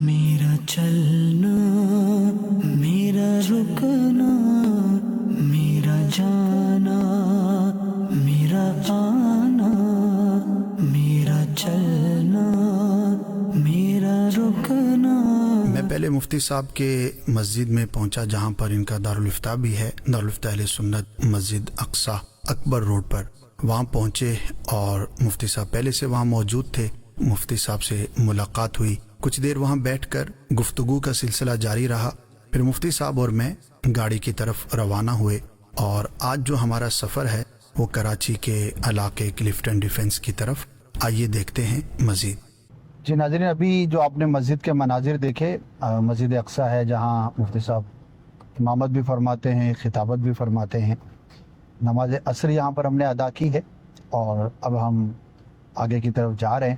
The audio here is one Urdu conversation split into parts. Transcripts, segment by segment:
میرا چلنا، میرا رکنا، میرا جانا، میرا آنا، میرا چلنا، میرا رکنا۔ میں پہلے مفتی صاحب کے مسجد میں پہنچا جہاں پر ان کا دارالفتاح بھی ہے، دارالفتاح اہل سنت مسجد اقصی اکبر روڈ پر۔ وہاں پہنچے اور مفتی صاحب پہلے سے وہاں موجود تھے۔ مفتی صاحب سے ملاقات ہوئی، کچھ دیر وہاں بیٹھ کر گفتگو کا سلسلہ جاری رہا۔ پھر مفتی صاحب اور میں گاڑی کی طرف روانہ ہوئے، اور آج جو ہمارا سفر ہے وہ کراچی کے علاقے کلفٹن ڈیفنس کی طرف۔ آئیے دیکھتے ہیں مزید۔ جی ناظرین، ابھی جو آپ نے مسجد کے مناظر دیکھے، مسجد اقصی ہے جہاں مفتی صاحب امامت بھی فرماتے ہیں، خطابت بھی فرماتے ہیں۔ نماز عصر یہاں پر ہم نے ادا کی ہے، اور اب ہم آگے کی طرف جا رہے ہیں،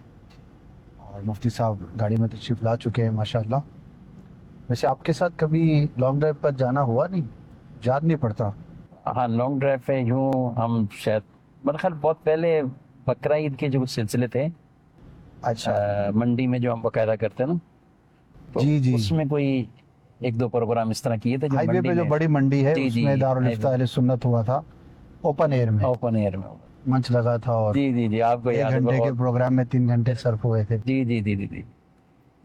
اور مفتی صاحب گاڑی میں تشریف لا چکے ہیں ماشاءاللہ۔ ویسے آپ کے ساتھ کبھی لانگ ڈرائیو پر جانا ہوا نہیں؟ یاد نہیں پڑتا؟ ہاں، لانگ ڈرائیو پہ یوں ہم شاید میرے خیال بہت پہلے بقرہ عید کے جو سلسلے تھے، اچھا، منڈی میں جو ہم باقاعدہ کرتے ہیں نا، تو جی اس میں کوئی ایک دو پروگرام اس طرح کیے تھے جو ہائی وے منڈی پہ جو میں، بڑی منڈی ہے جی اس جی، میں دارالفتاح اہل سنت ہوا تھا، اوپن ایئر میں اوپن ایئر میں۔ منچ لگا تھا، اور جی جی جی، آپ کو 1 یاد ہے گھنٹے کے بہت۔ پروگرام میں 3 گھنٹے صرف ہوئے تھے۔ جی جی جی جی جی،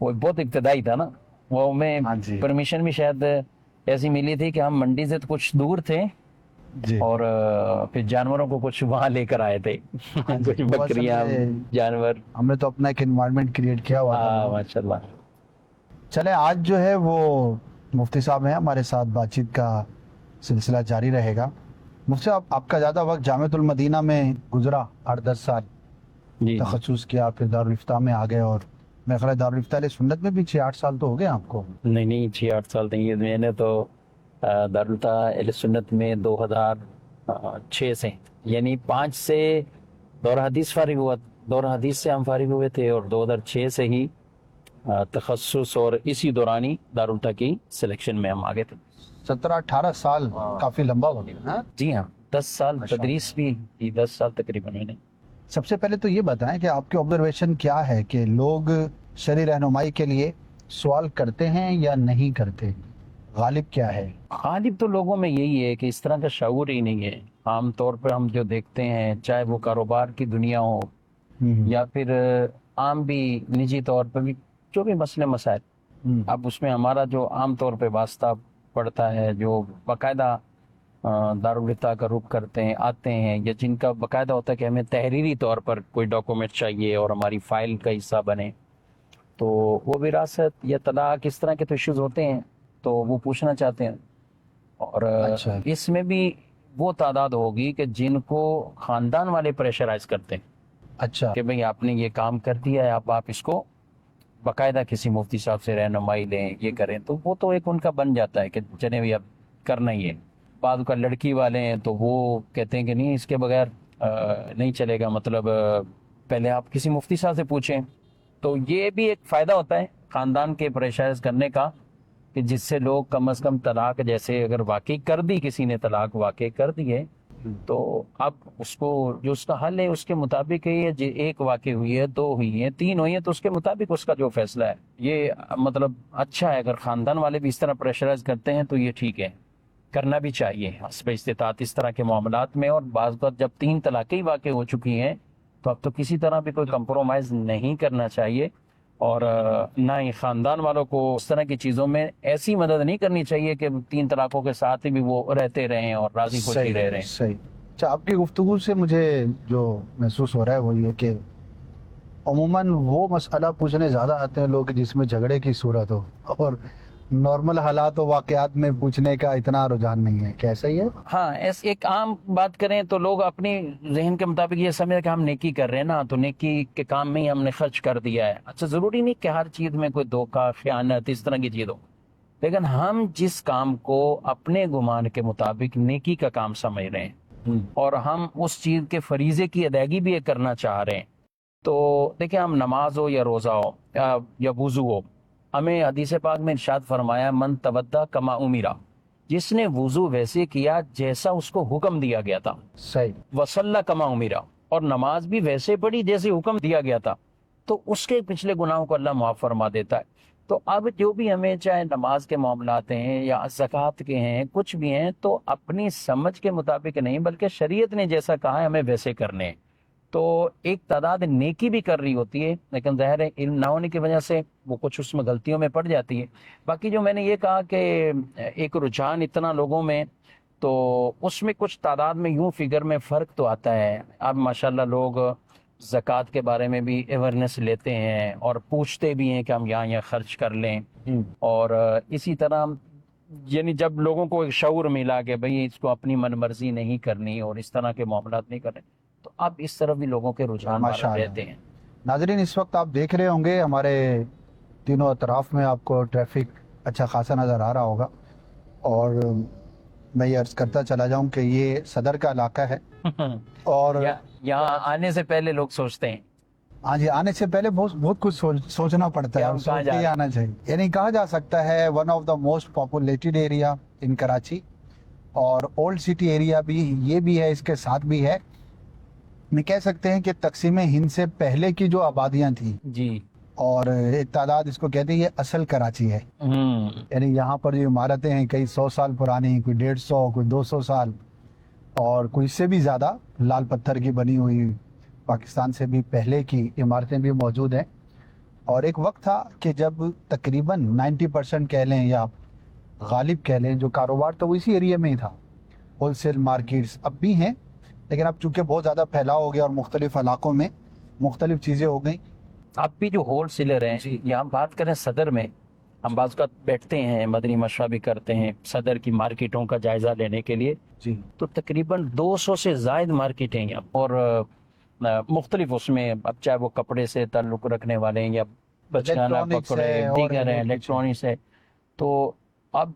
وہ بہت ابتدائی تھا نا، وہ میں ہاں جی، پرمیشن بھی شاید ایسی ملی تھی کہ ہم منڈی سے تو کچھ دور تھے، جی، اور پھر جانوروں کو کچھ وہاں لے کر آئے تھے، کچھ وہ اصل بکریاں، میں جانور۔ ہم نے تو اپنا ایک انوائرمنٹ کریٹ کیا ہوا ہاں تھا۔ ماشاء اللہ۔ چلے آج جو ہے وہ مفتی صاحب ہیں ہمارے ساتھ، بات چیت کا سلسلہ جاری رہے گا۔ مفتی صاحب، آپ کا زیادہ وقت جامعۃ المدینہ میں گزرا، 8-10 سال جی تخصص کیا، پھر دارالفتاح میں آ گئے، اور میرے خیال ہے دارالفتاح علیہ سنت میں بھی 6-8 سال تو ہو گئے آپ کو۔ نہیں 6-8 سال نہیں، میں نے تو دارالفتاح اہل سنت میں 2006 سے، یعنی 5 سے دورہ حدیث فارغ ہوا، دورہ حدیث سے ہم فارغ ہوئے تھے، اور 2006 سے ہی تخصص، اور اسی دورانی دارالفتاح کی سلیکشن میں ہم آگے تھے۔ 17-18 سال کافی لمبا ہو گیا۔ جی ہاں، 10 سال ماشاء اللہ۔ تدریس بھی، 10 سال تقریباً میں نے۔ سب سے پہلے تو یہ بتائیں کہ آپ کے آبزرویشن کیا ہے کہ لوگ شرعی رہنمائی کے لیے سوال کرتے ہیں یا نہیں کرتے؟ غالب کیا ہے؟ غالب تو لوگوں میں یہی ہے کہ اس طرح کا شعور ہی نہیں ہے۔ عام طور پر ہم جو دیکھتے ہیں، چاہے وہ کاروبار کی دنیا ہو یا پھر عام بھی نجی طور پر بھی جو بھی مسئلے مسائل، اب اس میں ہمارا جو عام طور پہ واسطہ پڑتا ہے، جو باقاعدہ دارالفتاح کا رخ کرتے ہیں، آتے ہیں، یا جن کا باقاعدہ ہوتا ہے کہ ہمیں تحریری طور پر کوئی ڈاکومنٹ چاہیے اور ہماری فائل کا حصہ بنے، تو وہ وراثت یا طلاق اس طرح کے تو ایشوز ہوتے ہیں، تو وہ پوچھنا چاہتے ہیں۔ اور اچھا، اس میں بھی وہ تعداد ہوگی کہ جن کو خاندان والے پریشرائز کرتے ہیں اچھا، کہ بھئی آپ نے یہ کام کر دیا ہے، اب آپ اس کو باقاعدہ کسی مفتی صاحب سے رہنمائی لیں، یہ کریں، تو وہ تو ایک ان کا بن جاتا ہے کہ چلیں بھی اب کرنا ہی ہے۔ بعض کا لڑکی والے ہیں تو وہ کہتے ہیں کہ نہیں، اس کے بغیر نہیں چلے گا، مطلب پہلے آپ کسی مفتی صاحب سے پوچھیں۔ تو یہ بھی ایک فائدہ ہوتا ہے خاندان کے پریشرائز کرنے کا، کہ جس سے لوگ کم از کم طلاق، جیسے اگر واقعی کر دی، کسی نے طلاق واقع کر دی ہے، تو اب اس کو جو اس کا حل ہے اس کے مطابق ہے، ایک واقع ہوئی ہے، 2 ہوئی ہیں، 3 ہوئی ہیں، تو اس کے مطابق اس کا جو فیصلہ ہے، یہ مطلب اچھا ہے۔ اگر خاندان والے بھی اس طرح پریشرائز کرتے ہیں تو یہ ٹھیک ہے، کرنا بھی چاہیے حسب استطاعت اس طرح کے معاملات میں۔ اور بعض وقت جب 3 طلاقیں واقع ہو چکی ہیں تو اب تو کسی طرح بھی کوئی کمپرومائز نہیں کرنا چاہیے، اور نہ ہی خاندان والوں کو اس طرح کی چیزوں میں ایسی مدد نہیں کرنی چاہیے کہ 3 طلاقوں کے ساتھ ہی بھی وہ رہتے رہیں اور راضی خوشی رہ رہے ہیں۔ صحیح۔ اچھا، آپ کی گفتگو سے مجھے جو محسوس ہو رہا ہے وہ یہ کہ عموماً وہ مسئلہ پوچھنے زیادہ آتے ہیں لوگ جس میں جھگڑے کی صورت ہو، اور نارمل حالات و واقعات میں پوچھنے کا اتنا رجحان نہیں ہے، کیا ایسا ہی ہے؟ ہاں، ایک عام بات کریں تو لوگ اپنی ذہن کے مطابق یہ سمجھیں کہ ہم نیکی کر رہے ہیں نا، تو نیکی کے کام میں ہی ہم نے خرچ کر دیا ہے۔ اچھا، ضروری نہیں کہ ہر چیز میں کوئی دھوکہ، خیانت، اس طرح کی چیز ہو، لیکن ہم جس کام کو اپنے گمان کے مطابق نیکی کا کام سمجھ رہے ہیں، اور ہم اس چیز کے فریضے کی ادائیگی بھی کرنا چاہ رہے ہیں، تو دیکھیں، ہم نماز ہو یا روزہ ہو یا وضو ہو، ہمیں حدیث پاک میں ارشاد فرمایا، من تودع کما امرا، جس نے وضو ویسے کیا جیسا اس کو حکم دیا گیا تھا، صحیح، وصلی کما امرا، اور نماز بھی ویسے پڑھی جیسے حکم دیا گیا تھا، تو اس کے پچھلے گناہوں کو اللہ معاف فرما دیتا ہے۔ تو اب جو بھی ہمیں چاہے نماز کے معاملات ہیں یا زکوٰۃ کے ہیں کچھ بھی ہیں تو اپنی سمجھ کے مطابق نہیں بلکہ شریعت نے جیسا کہا ہے ہمیں ویسے کرنے ہیں. تو ایک تعداد نیکی بھی کر رہی ہوتی ہے لیکن ظاہر ہے علم نہ ہونے کی وجہ سے وہ کچھ اس میں غلطیوں میں پڑ جاتی ہے. باقی جو میں نے یہ کہا کہ ایک رجحان اتنا لوگوں میں تو اس میں کچھ تعداد میں یوں فگر میں فرق تو آتا ہے. اب ماشاءاللہ لوگ زکوٰۃ کے بارے میں بھی اویئرنیس لیتے ہیں اور پوچھتے بھی ہیں کہ ہم یہاں خرچ کر لیں. اور اسی طرح یعنی جب لوگوں کو ایک شعور ملا کہ بھئی اس کو اپنی من مرضی نہیں کرنی اور اس طرح کے معاملات نہیں کرنے تو اب اس طرف بھی لوگوں کے رجحان رہتے ہیں. ناظرین اس وقت آپ دیکھ رہے ہوں گے ہمارے تینوں اطراف میں آپ کو ٹریفک اچھا خاصا نظر آ رہا ہوگا اور میں یہ عرض کرتا چلا جاؤں کہ یہ صدر کا علاقہ ہے اور یہاں آنے سے پہلے لوگ سوچتے ہیں ہاں جی آنے سے پہلے بہت کچھ سوچنا پڑتا ہے اور سوچ کے ہی آنا چاہیے. یعنی کہا جا سکتا ہے one of the most populated area in Karachi اور اولڈ سٹی ایریا بھی یہ بھی ہے اس کے ساتھ بھی ہے. میں کہہ سکتے ہیں کہ تقسیم ہند سے پہلے کی جو آبادیاں تھیں جی اور ایک تعداد اس کو کہتے ہیں یہ اصل کراچی ہے. یعنی یہاں پر جو عمارتیں ہیں کئی 100 سال پرانی کوئی 150 کوئی 200 سال اور کوئی اس سے بھی زیادہ لال پتھر کی بنی ہوئی پاکستان سے بھی پہلے کی عمارتیں بھی موجود ہیں. اور ایک وقت تھا کہ جب تقریباً 90% کہہ لیں یا غالب کہہ لیں جو کاروبار تو وہ اسی ایریا میں ہی تھا. ہول سیل مارکیٹس اب بھی ہیں لیکن اب چونکہ بہت زیادہ پھیلاؤ ہو گیا اور مختلف علاقوں میں مختلف چیزیں ہو گئیں. اب بھی جو ہول سیلر ہیں یہاں بات کریں صدر میں ہم بعض اوقات بیٹھتے ہیں مدنی مشورہ بھی کرتے ہیں صدر کی مارکیٹوں کا جائزہ لینے کے لیے جی تو تقریباً 200 سے زائد مارکیٹیں ہیں اور مختلف اس میں اب چاہے وہ کپڑے سے تعلق رکھنے والے ہیں یا بچگانہ پکڑے دیگر ہیں الیکٹرانکس ہے. تو اب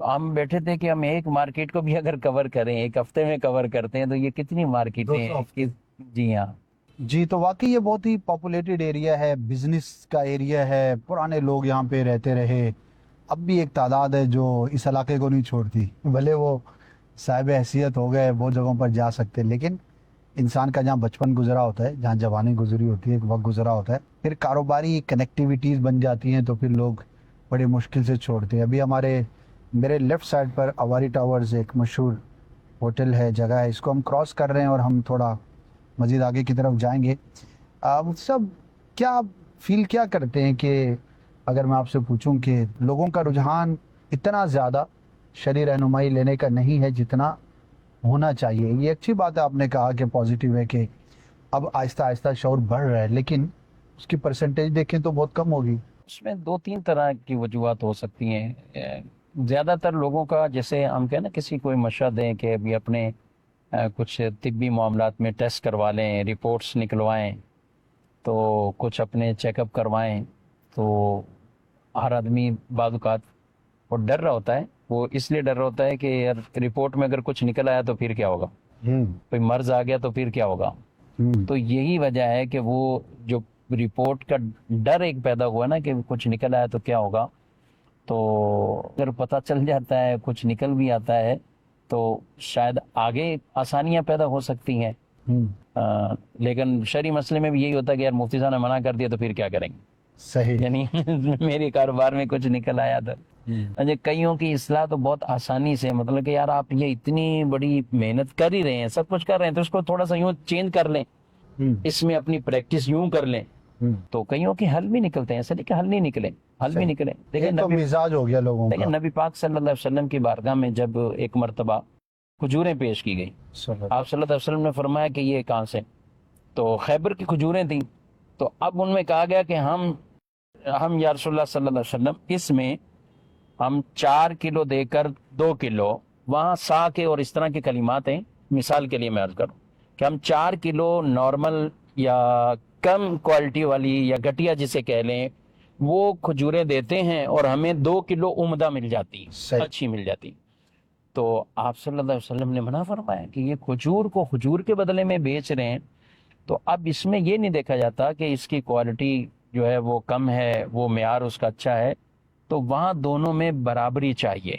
ہم بیٹھے تھے کہ ہم ایک مارکیٹ کو بھی اگر کور کریں ایک ہفتے میں کور کرتے ہیں تو یہ کتنی مارکیٹیں ہیں. جی ہاں جی تو واقعی یہ بہت ہی پاپولیٹڈ ایریا ہے بزنس کا ایریا ہے. پرانے لوگ یہاں پہ رہتے رہے اب بھی ایک تعداد ہے جو اس علاقے کو نہیں چھوڑتی بھلے وہ صاحب حیثیت ہو گئے بہت جگہوں پر جا سکتے لیکن انسان کا جہاں بچپن گزرا ہوتا ہے جہاں جوانی گزری ہوتی ہے ایک وقت گزرا ہوتا ہے پھر کاروباری کنیکٹیویٹیز بن جاتی ہیں تو پھر لوگ بڑے مشکل سے چھوڑتے ہیں. ابھی میرے لیفٹ سائڈ پر اواری ٹاورز ایک مشہور ہوٹل ہے جگہ ہے اس کو ہم کراس کر رہے ہیں اور ہم تھوڑا مزید آگے کی طرف جائیں گے. سب کیا آپ فیل کیا کرتے ہیں کہ اگر میں آپ سے پوچھوں کہ لوگوں کا رجحان اتنا زیادہ شرعی رہنمائی لینے کا نہیں ہے جتنا ہونا چاہیے. یہ اچھی بات ہے آپ نے کہا کہ پازیٹیو ہے کہ اب آہستہ آہستہ شعور بڑھ رہا ہے لیکن اس کی پرسنٹیج دیکھیں تو بہت کم ہوگی. اس میں 2-3 طرح کی وجوہات ہو سکتی ہیں. زیادہ تر لوگوں کا جیسے ہم کہیں نا کسی کوئی مشورہ دیں کہ ابھی اپنے کچھ طبی معاملات میں ٹیسٹ کروا لیں رپورٹس نکلوائیں تو کچھ اپنے چیک اپ کروائیں تو ہر آدمی بعض اوقات وہ ڈر رہا ہوتا ہے. وہ اس لیے ڈر رہا ہوتا ہے کہ یار رپورٹ میں اگر کچھ نکل آیا تو پھر کیا ہوگا کوئی مرض آ گیا تو پھر کیا ہوگا. تو یہی وجہ ہے کہ وہ جو رپورٹ کا ڈر ایک پیدا ہوا نا کہ کچھ نکل آیا تو کیا ہوگا. تو اگر پتہ چل جاتا ہے کچھ نکل بھی آتا ہے تو شاید آگے آسانیاں پیدا ہو سکتی ہیں. لیکن شرعی مسئلے میں بھی یہی ہوتا ہے کہ یار مفتی صاحب نے منع کر دیا تو پھر کیا کریں گے. صحیح یعنی میرے کاروبار میں کچھ نکل آیا تھا. کئیوں کی اصلاح تو بہت آسانی سے مطلب کہ یار آپ یہ اتنی بڑی محنت کر ہی رہے ہیں سب کچھ کر رہے ہیں تو اس کو تھوڑا سا یوں چینج کر لیں اس میں اپنی پریکٹس یوں کر لیں تو کئیوں کے حل بھی نکلتے ہیں. ایسا نہیں کہ حل نہیں نکلے حل بھی نکلے. لیکن مزاج ہو گیا لوگوں کا. لیکن نبی پاک صلی اللہ علیہ وسلم کی بارگاہ میں جب ایک مرتبہ کھجوریں پیش کی گئی آپ صلی اللہ علیہ وسلم نے فرمایا کہ یہ کہاں سے تو خیبر کی کھجوریں تھیں. تو اب ان میں کہا گیا کہ ہم یا رسول اللہ صلی اللہ علیہ وسلم اس میں ہم 4 کلو دے کر 2 کلو وہاں سا کے اور اس طرح کے کلمات ہیں. مثال کے لیے میں عرض کروں کہ ہم 4 کلو نارمل یا کم کوالٹی والی یا گھٹیا جسے کہہ لیں وہ کھجوریں دیتے ہیں اور ہمیں 2 کلو عمدہ مل جاتی اچھی مل جاتی. تو آپ صلی اللہ علیہ وسلم نے منع فرمایا کہ یہ کھجور کو کھجور کے بدلے میں بیچ رہے ہیں. تو اب اس میں یہ نہیں دیکھا جاتا کہ اس کی کوالٹی جو ہے وہ کم ہے وہ معیار اس کا اچھا ہے. تو وہاں دونوں میں برابری چاہیے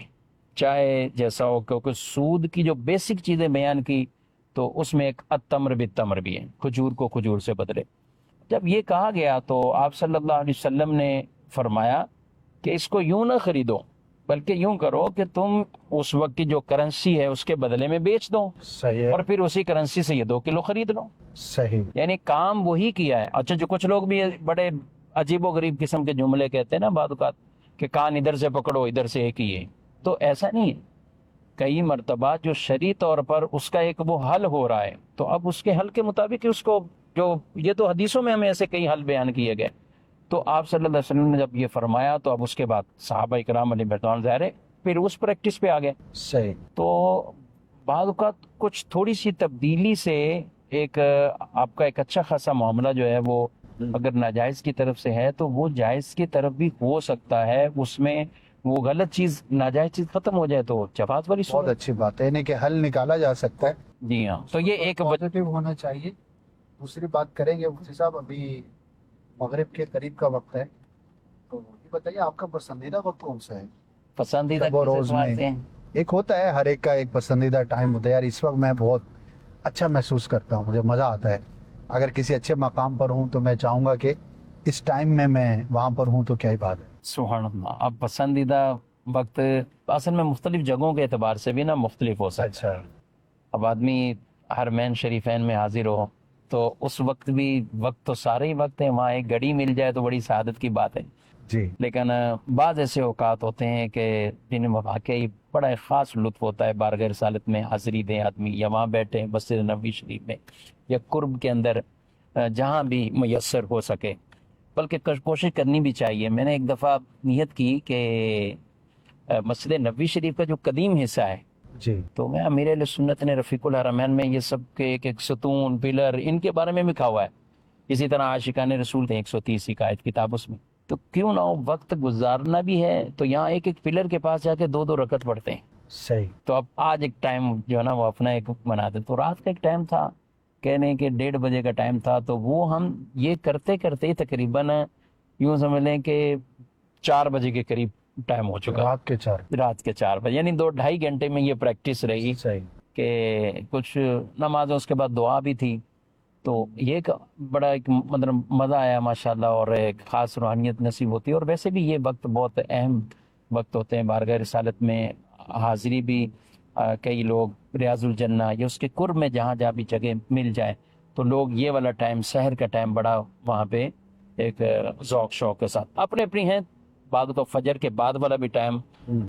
چاہے جیسا ہو کیونکہ سود کی جو بیسک چیزیں بیان کی تو اس میں ایک التمر بالتمر بھی ہے کھجور کو کھجور سے بدلے. جب یہ کہا گیا تو آپ صلی اللہ علیہ وسلم نے فرمایا کہ اس کو یوں نہ خریدو، بلکہ یوں کرو کہ تم اس وقت کی جو کرنسی ہے اس کے بدلے میں بیچ دو، صحیح ہے، اور پھر اسی کرنسی سے یہ 2 کلو خرید لو. صحیح. یعنی کام وہی کیا ہے. اچھا جو کچھ لوگ بھی بڑے عجیب و غریب قسم کے جملے کہتے ہیں نا بعض اوقات کہ کان ادھر سے پکڑو ادھر سے ایک ہی ہے، تو ایسا نہیں ہے. کئی مرتبہ جو شرعی طور پر اس کا ایک وہ حل ہو رہا ہے تو اب اس کے حل کے مطابق اس کو جو یہ تو حدیثوں میں ہمیں ایسے کئی حل بیان کیے گئے، تو آپ صلی اللہ علیہ وسلم نے جب یہ فرمایا تو اب اس کے بعد صحابہ اکرام علیہ رضوان ظاہر ہے پھر اس پریکٹس پہ آ گئے. صحیح. تو بعض اوقات کچھ تھوڑی سی تبدیلی سے ایک آپ کا ایک اچھا خاصا معاملہ جو ہے وہ اگر ناجائز کی طرف سے ہے تو وہ جائز کی طرف بھی ہو سکتا ہے، اس میں وہ غلط چیز ناجائز چیز ختم ہو جائے تو جواز والی بہت صورت. اچھی بات ہے، یعنی کہ حل نکالا جا سکتا ہے. جی ہاں، تو یہ ایک پازیٹیو ہونا چاہیے. دوسری بات کریں گے مفتی صاحب، ابھی مغرب کے قریب کا وقت ہے، تو یہ بتائیے آپ کا پسندیدہ وقت کون سا ہے؟ پسندیدہ شب و کس روز اعتبار میں سے ہیں؟ ایک ہوتا ہے، ہر ایک کا ایک پسندیدہ ٹائم ہوتا ہے. یار اس وقت میں بہت اچھا محسوس کرتا ہوں، مجھے مزہ آتا ہے. اگر کسی اچھے مقام پر ہوں تو میں چاہوں گا کہ اس ٹائم میں وہاں پر ہوں تو کیا ہی بات ہے. سبحان اللہ. اب پسندیدہ وقت اصل میں مختلف جگہوں کے اعتبار سے بھی نا مختلف ہو سکتا ہے. اچھا. اب آدمی حرمین شریفین میں حاضر ہو تو اس وقت بھی وقت تو سارے ہی وقت ہیں، وہاں ایک گھڑی مل جائے تو بڑی سعادت کی بات ہے. جی. لیکن بعض ایسے اوقات ہوتے ہیں کہ جن میں واقعی بڑا ایک خاص لطف ہوتا ہے بارگاہ رسالت میں حاضری دیں آدمی، یا وہاں بیٹھے مسجد نبوی شریف میں یا قرب کے اندر جہاں بھی میسر ہو سکے، بلکہ کوشش کرنی بھی چاہیے. میں نے ایک دفعہ نیت کی کہ مسجد نبوی شریف کا جو قدیم حصہ ہے جی. تو میں امیر اہل سنت نے رفیق الحرمین میں یہ سب کے ایک ایک ستون پلر ان کے بارے میں لکھا ہوا ہے. اسی طرح عاشقان رسول تھے 130 کا کتاب اس میں. تو کیوں نہ ہو وقت گزارنا بھی ہے تو یہاں ایک ایک پلر کے پاس جا کے 2 رکعت پڑھتے ہیں. صحیح. تو اب آج ایک ٹائم جو ہے نا وہ اپنا ایک مناتے، تو رات کا ایک ٹائم تھا، کہنے کہ 1:30 بجے کا ٹائم تھا، تو وہ ہم یہ کرتے کرتے تقریباً یوں سمجھ لیں کہ 4 بجے کے قریب ٹائم ہو چکا. رات کے 4 بجے یعنی 2-2.5 گھنٹے میں یہ پریکٹس رہی صحیح. کہ کچھ نمازوں اس کے بعد دعا بھی تھی. تو یہ ایک بڑا ایک مطلب مزہ آیا ماشاءاللہ، اور ایک خاص روحانیت نصیب ہوتی ہے. اور ویسے بھی یہ وقت بہت اہم وقت ہوتے ہیں بارگاہ رسالت میں حاضری بھی. کئی لوگ ریاض الجنہ یا اس کے قرب میں جہاں جہاں بھی جگہ مل جائے تو لوگ یہ والا ٹائم سحر کا ٹائم بڑا وہاں پہ ایک ذوق شوق کے ساتھ اپنے اپنی ہیں. بعد تو فجر کے بعد والا بھی ٹائم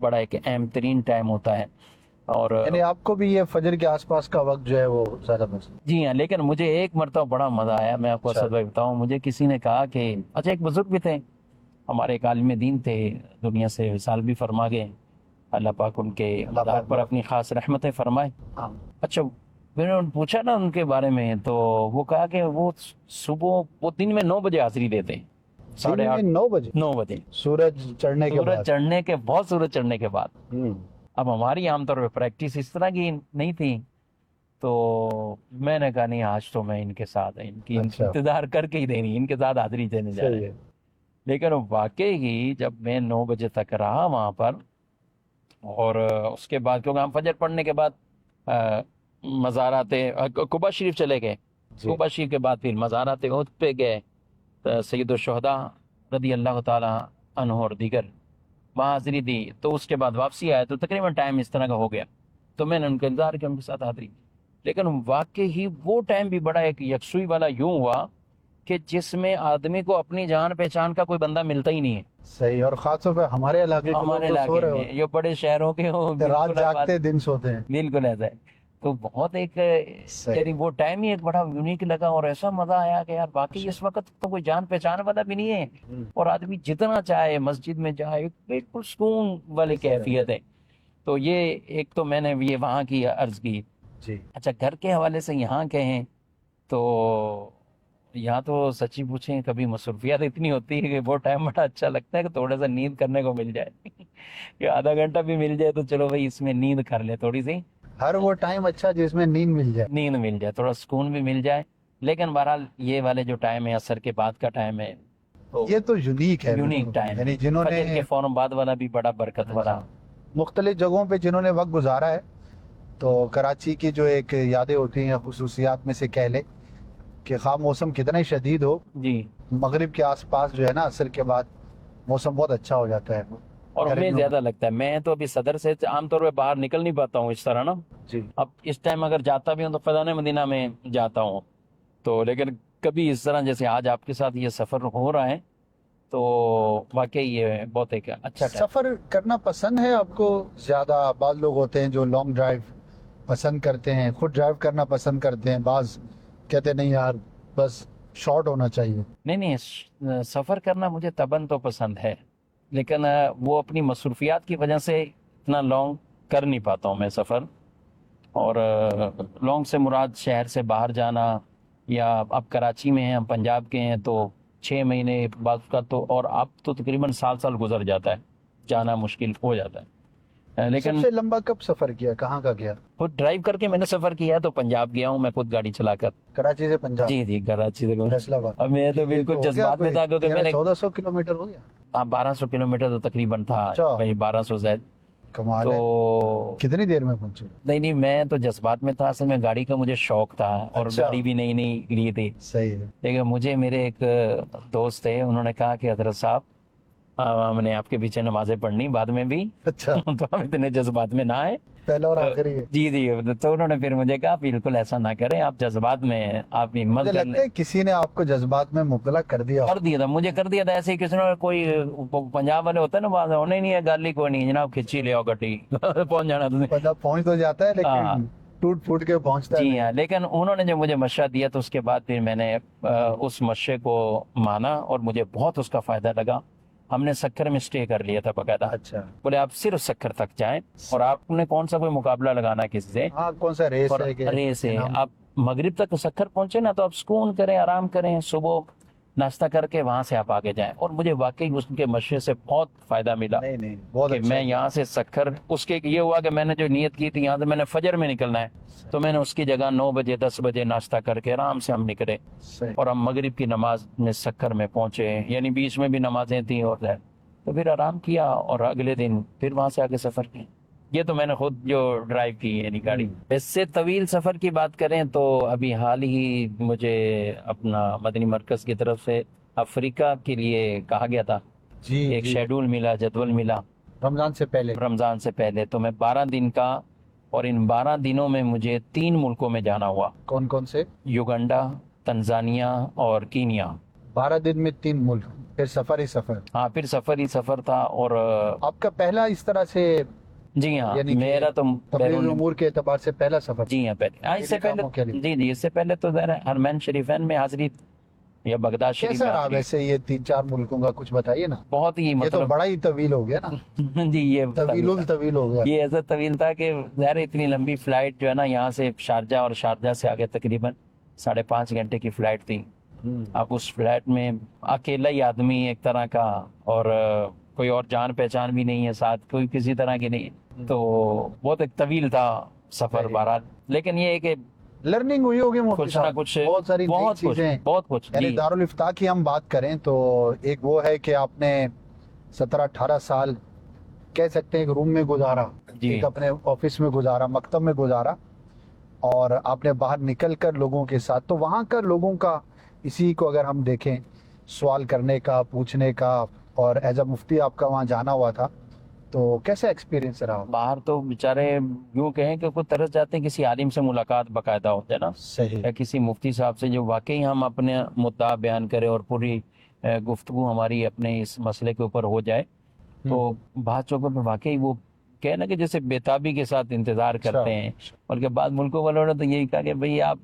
بڑا ایک اہم ترین ٹائم ہوتا ہے. اور یعنی آپ کو بھی یہ فجر کے آس پاس کا وقت جو ہے وہ زیادہ پسند؟ جی ہاں، لیکن مجھے ایک مرتبہ بڑا مزہ آیا. میں آپ کو اچھا. اسد بھائی بتاؤں، مجھے کسی نے کہا کہ اچھا ایک بزرگ بھی تھے ہمارے، ایک عالم دین تھے، دنیا سے وصال بھی فرما گئے، اللہ پاک ان کے مدار پر اپنی خاص رحمتیں فرمائے. اچھا میں نے پوچھا نا ان کے بارے میں تو وہ کہا کہ وہ صبح وہ دن میں 9 بجے حاضری دیتے ہیں. 8:30 9 بجے سورج چڑھنے کے بعد. سورج چڑھنے کے بہت سورج چڑھنے کے بعد. اب ہماری عام طور پہ پریکٹس اس طرح کی نہیں تھی، تو میں نے کہا نہیں آج تو میں ان کے ساتھ ان کی انتظار کر کے ہی دینی، ان کے ساتھ حاضری دینے جا رہے ہیں. لیکن واقعی ہی جب میں 9 بجے تک رہا وہاں پر، اور اس کے بعد کیونکہ ہم فجر پڑھنے کے بعد مزارات قباء شریف چلے گئے. قباء شریف کے بعد پھر مزارات احد پہ گئے، سید الشہداء رضی اللہ تعالی عنہ اور دیگر وہاں حاضری دی. تو اس کے بعد واپسی آیا تو تقریباً ٹائم اس طرح کا ہو گیا. تو میں نے ان کا انتظار کیا، ان کے ساتھ حاضری. لیکن واقعی ہی وہ ٹائم بھی بڑا ایک یکسوئی والا یوں ہوا کہ جس میں آدمی کو اپنی جان پہچان کا کوئی بندہ ملتا ہی نہیں ہے. صحیح. اور خاص طور پہ ہمارے علاقے میں جو بڑے شہروں کے رات جاگتے دن سوتے ہیں. بالکل ایسا ہے. تو بہت ایک یعنی وہ ٹائم ہی ایک بڑا یونیک لگا، اور ایسا مزہ آیا کہ یار باقی اس وقت تو کوئی جان پہچان والا بھی نہیں ہے، اور آدمی جتنا چاہے مسجد میں جائے، بالکل سکون والی کیفیت ہے. تو یہ ایک تو میں نے یہ وہاں کی عرض کی. جی. اچھا گھر کے حوالے سے یہاں کہیں تو یہاں تو سچی پوچھیں کبھی مصروفیات اتنی ہوتی ہے کہ وہ ٹائم بڑا اچھا لگتا ہے کہ تھوڑا سا نیند کرنے کو مل جائے کہ آدھا گھنٹہ بھی مل جائے تو چلو بھائی اس میں نیند کر لے تھوڑی سی. ہر وہ ٹائم اچھا جس میں نیند مل جائے، تھوڑا سکون بھی مل جائے. لیکن بہرحال یہ والے جو ٹائم ہے عصر کے بعد کا ٹائم ہے، یہ تو یونیک ہے، یونیک ٹائم. یعنی جنہوں نے فجر کے فوراً بعد والا بھی بڑا برکت والا. مختلف جگہوں پہ جنہوں نے وقت گزارا ہے، تو کراچی کی جو ایک یادیں ہوتی ہیں خصوصیات میں سے کہہ لے کہ خواہ موسم کتنا ہی شدید ہو، جی مغرب کے آس پاس جو ہے نا عصر کے بعد موسم بہت اچھا ہو جاتا ہے اور ہمیں زیادہ لگتا ہے. میں تو ابھی صدر سے عام طور پہ باہر نکل نہیں پاتا ہوں اس طرح نا. جی اب اس ٹائم اگر جاتا بھی ہوں تو فیضان مدینہ میں جاتا ہوں تو، لیکن کبھی اس طرح جیسے آج آپ کے ساتھ یہ سفر ہو رہا ہے تو واقعی یہ بہت ایک اچھا ٹائم. سفر کرنا پسند ہے آپ کو زیادہ؟ بعض لوگ ہوتے ہیں جو لانگ ڈرائیو پسند کرتے ہیں، خود ڈرائیو کرنا پسند کرتے ہیں، بعض کہتے ہیں نہیں یار بس شارٹ ہونا چاہیے. نہیں سفر کرنا مجھے طبعاً تو پسند ہے، لیکن وہ اپنی مصروفیات کی وجہ سے اتنا لانگ کر نہیں پاتا ہوں میں سفر. اور لانگ سے مراد شہر سے باہر جانا، یا اب کراچی میں ہیں، ہم پنجاب کے ہیں تو 6 مہینے بعد کا تو، اور اب تو تقریباً سال گزر جاتا ہے، جانا مشکل ہو جاتا ہے. لیکن سب سے لمبا کب سفر کیا، کہاں کا کیا؟ خود ڈرائیو کر کے میں نے سفر کیا ہے تو پنجاب گیا ہوں میں خود گاڑی چلا کر. کراچی سے پنجاب؟ جی کراچی سے. فیصل آباد. اب میں تو بالکل جذبات میں تھا کیونکہ میں نے 1400 کلومیٹر ہو گیا. 1200 کلومیٹر تو تقریباً تھا، اچھا. وہی 1200 زائد. کمال ہے. تو کتنی دیر میں پہنچے؟ نہیں میں تو جذبات میں تھا، اصل میں گاڑی کا مجھے شوق تھا اور اچھا. گاڑی بھی نئی لی تھی. صحیح ہے. لیکن مجھے میرے ایک دوست تھے، انہوں نے کہا کہ حضرت صاحب ہم نے آپ کے پیچھے نمازیں پڑھنی بعد میں بھی، اچھا. تو ہم اتنے جذبات میں نہ آئے. پہلا اور آخری ہے. جی تو انہوں نے پھر مجھے کہا بالکل ایسا نہ کریں، آپ جذبات میں آپ ہمت مجھے کر لگتا ہے کسی نے آپ کو جذبات میں مبتلا کر دیا. مجھے کر دیا تھا ایسے ہی. کسی نے کوئی پنجاب والے ہوتے ہیں نا بعض، انہیں نہیں ہے گالی کوئی نہیں جناب، کھچی لے آؤ گڈی پہنچ جانا تمہیں. پنجاب پہنچ تو جاتا ہے ہاں. لیکن ٹوٹ پھوٹ کے پہنچتا ہے. جی ہاں، لیکن انہوں نے جو مجھے مشورہ دیا تو اس کے بعد پھر میں نے اس مشورے کو مانا اور مجھے بہت اس کا فائدہ لگا. ہم نے سکر میں اسٹے کر لیا تھا باقاعدہ. اچھا. بولے آپ صرف سکر تک جائیں اور آپ نے کون سا کوئی مقابلہ لگانا کسی سے، ہاں کون سا ریس ہے کہ ریس ہے. آپ مغرب تک سکر پہنچے نا تو آپ سکون کریں، آرام کریں، صبح ناشتہ کر کے وہاں سے آپ آگے جائیں. اور مجھے واقعی اس کے مشورے سے بہت فائدہ ملا. نہیں بہت کہ اچھا. میں یہاں سے سکر، اس کے یہ ہوا کہ میں نے جو نیت کی تھی یہاں سے میں نے فجر میں نکلنا ہے، تو میں نے اس کی جگہ 9 بجے 10 بجے ناشتہ کر کے آرام سے ہم نکلے اور ہم مغرب کی نماز میں سکر میں پہنچے. یعنی بیچ میں بھی نمازیں تھیں اور تو پھر آرام کیا اور اگلے دن پھر وہاں سے آگے سفر کیا. یہ تو میں نے خود جو ڈرائیو کی یعنی گاڑی. اس سے طویل سفر کی بات کریں تو ابھی حال ہی مجھے اپنا مدنی مرکز کی طرف سے افریقہ کے لیے کہا گیا تھا. جی ایک شیڈول ملا، جدول ملا رمضان سے پہلے. تو میں 12 دن کا، اور ان 12 دنوں میں مجھے 3 ملکوں میں جانا ہوا. کون سے؟ یوگنڈا، تنزانیہ اور کینیا. 12 دن میں 3 ملک، پھر سفر ہی سفر. ہاں پھر سفر ہی سفر تھا. اور آپ کا پہلا اس طرح سے، جی ہاں یعنی میرا تو تقریباً امور کے اعتبار سے پہلا سفر. جی ہاں پہلے اس سے پہلے جی اس سے پہلے تو حرمین شریفین میں حاضری یا بغداد شریف کیسا رہا ویسے یہ 3-4 ملکوں کا کچھ بتائیے نا. بہت ہی یہ تو بڑا ہی طویل ہو گیا نا. جی یہ طویل ہو گیا. یہ ایسا طویل تھا کہ ظاہر اتنی لمبی فلائٹ جو ہے نا یہاں سے شارجہ، اور شارجہ سے آگے تقریباً 5.5 گھنٹے کی فلائٹ تھی. اب اس فلائٹ میں اکیلا ہی آدمی ایک طرح کا، اور کوئی اور جان پہچان بھی نہیں ہے ساتھ، کوئی کسی طرح کی نہیں. تو بہت ایک طویل تھا سفر بہرحال. لیکن یہ ہے کہ لرننگ ہوئی ہوگی کچھ نہ کچھ، بہت ساری چیزیں. بہت کچھ. یعنی دارالفتاح کی ہم بات کریں تو ایک وہ ہے کہ آپ نے 17-18 سال کہہ سکتے ہیں ایک روم میں گزارا، ایک اپنے آفس میں گزارا، مکتب میں گزارا، اور آپ نے باہر نکل کر لوگوں کے ساتھ، تو وہاں کا لوگوں کا، اسی کو اگر ہم دیکھیں سوال کرنے کا، پوچھنے کا، اور ایز اے مفتی آپ کا وہاں جانا ہوا تھا، تو کیسا ایکسپیرینس رہا؟ باہر تو بیچارے یوں کہیں کہ کوئی ترس جاتے ہیں کسی عالم سے ملاقات باقاعدہ ہوتے ہیں نا. صحیح. یا کسی مفتی صاحب سے جو واقعی ہم اپنے مدعا بیان کریں اور پوری گفتگو ہماری اپنے اس مسئلے کے اوپر ہو جائے. تو بعض چوکوں پہ واقعی وہ کہنا کہ جیسے بےتابی کے ساتھ انتظار کرتے ہیں. بلکہ بعض ملکوں والوں نے تو یہی کہا کہ بھئی آپ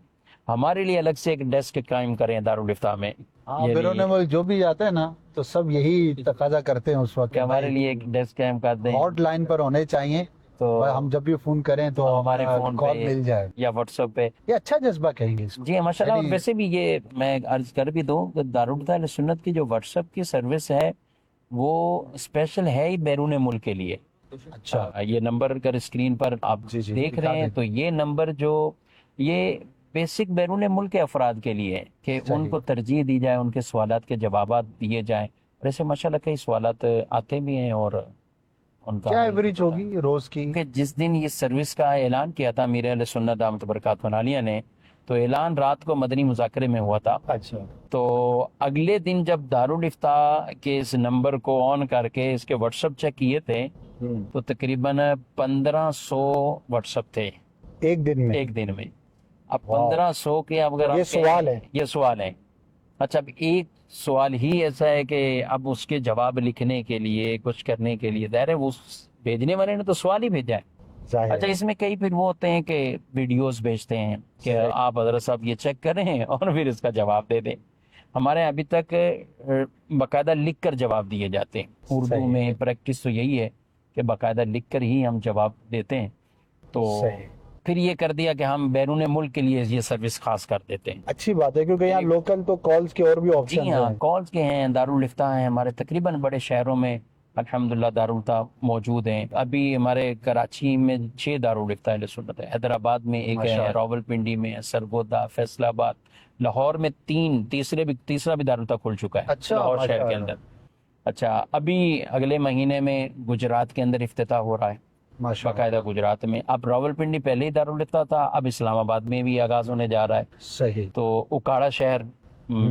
ہمارے لیے الگ سے ایک ڈیسک قائم کریں دارالفتاح میں. بیرون ملک جو بھی آتا ہے نا تو سب یہی تقاضا کرتے ہیں اس وقت کہ ہمارے لیے ایک ڈیسک قائم کر دیں. ہاٹ لائن پر ہونے چاہیے، تو ہم جب بھی فون کریں تو ہمارے فون کال مل جائے یا واٹس ایپ پہ. یہ اچھا جذبہ کہیں گے اس کو. جی ماشاء اللہ. اور ویسے بھی یہ میں عرض کر بھی دوں کہ دارالفتاح اہل سنت کی جو واٹس ایپ کی سروس ہے وہ اسپیشل ہے ہی بیرون ملک کے لیے. اچھا. یہ نمبر اگر اسکرین پر آپ دیکھ رہے ہیں تو یہ نمبر جو یہ بیسک بیرون ملک کے افراد کے لیے کہ ان کو ترجیح دی جائے، ان کے سوالات کے جوابات دیے جائیں. ویسے ماشاءاللہ کئی سوالات آتے بھی ہیں. اور ان کا کیا ایوریج ہوگی روز کی؟ کہ جس دن یہ سروس کا اعلان کیا تھا امیر اہل سنت دامت برکاتہ عالیہ نے، تو اعلان رات کو مدنی مذاکرے میں ہوا تھا. اچھا. تو اگلے دن جب دارالافتاء کے اس نمبر کو آن کر کے اس کے واٹس ایپ چیک کیے تھے تو تقریباً 1500 واٹس ایپ تھے ایک دن میں. ایک دن میں. اب 1500 کے اب اگر یہ سوال ہے. یہ سوال ہے. اچھا اب ایک سوال ہی ایسا ہے کہ اب اس کے جواب لکھنے کے لیے کچھ کرنے کے لیے ظاہر ہے وہ بھیجنے والے نے تو سوال ہی بھیجا ہے. اچھا اس میں کئی پھر وہ ہوتے ہیں کہ ویڈیوز بھیجتے ہیں کہ آپ حضرت صاحب یہ چیک کریں اور پھر اس کا جواب دے دیں. ہمارے ابھی تک باقاعدہ لکھ کر جواب دیے جاتے ہیں. اردو میں پریکٹس تو یہی ہے کہ باقاعدہ لکھ کر ہی ہم جواب دیتے ہیں. تو پھر یہ کر دیا کہ ہم بیرون ملک کے لیے یہ سروس خاص کر دیتے ہیں. اچھی بات ہے کیونکہ یہاں لوکل تو کالز کے اور بھی آپشن جی ہاں کالز کے ہیں. دارالافتاء ہیں ہمارے تقریباً بڑے شہروں میں الحمدللہ دارالافتاء موجود ہیں. ابھی ہمارے کراچی میں 6 دارالافتاء اہل سنت ہے. حیدرآباد میں ایک ہے, راولپنڈی میں, سرگودا, فیصل آباد, لاہور میں 3, تیسرا بھی دارالافتاء کھل چکا ہے لاہور شہر کے اندر. اچھا ابھی اگلے مہینے میں گجرات کے اندر افتتاح ہو رہا ہے باقاعدہ گجرات میں. اب راولپنڈی پہلے ہی دارالافتاء تھا, اب اسلام آباد میں بھی آغاز ہونے جا رہا ہے. صحیح. تو اکاڑا شہر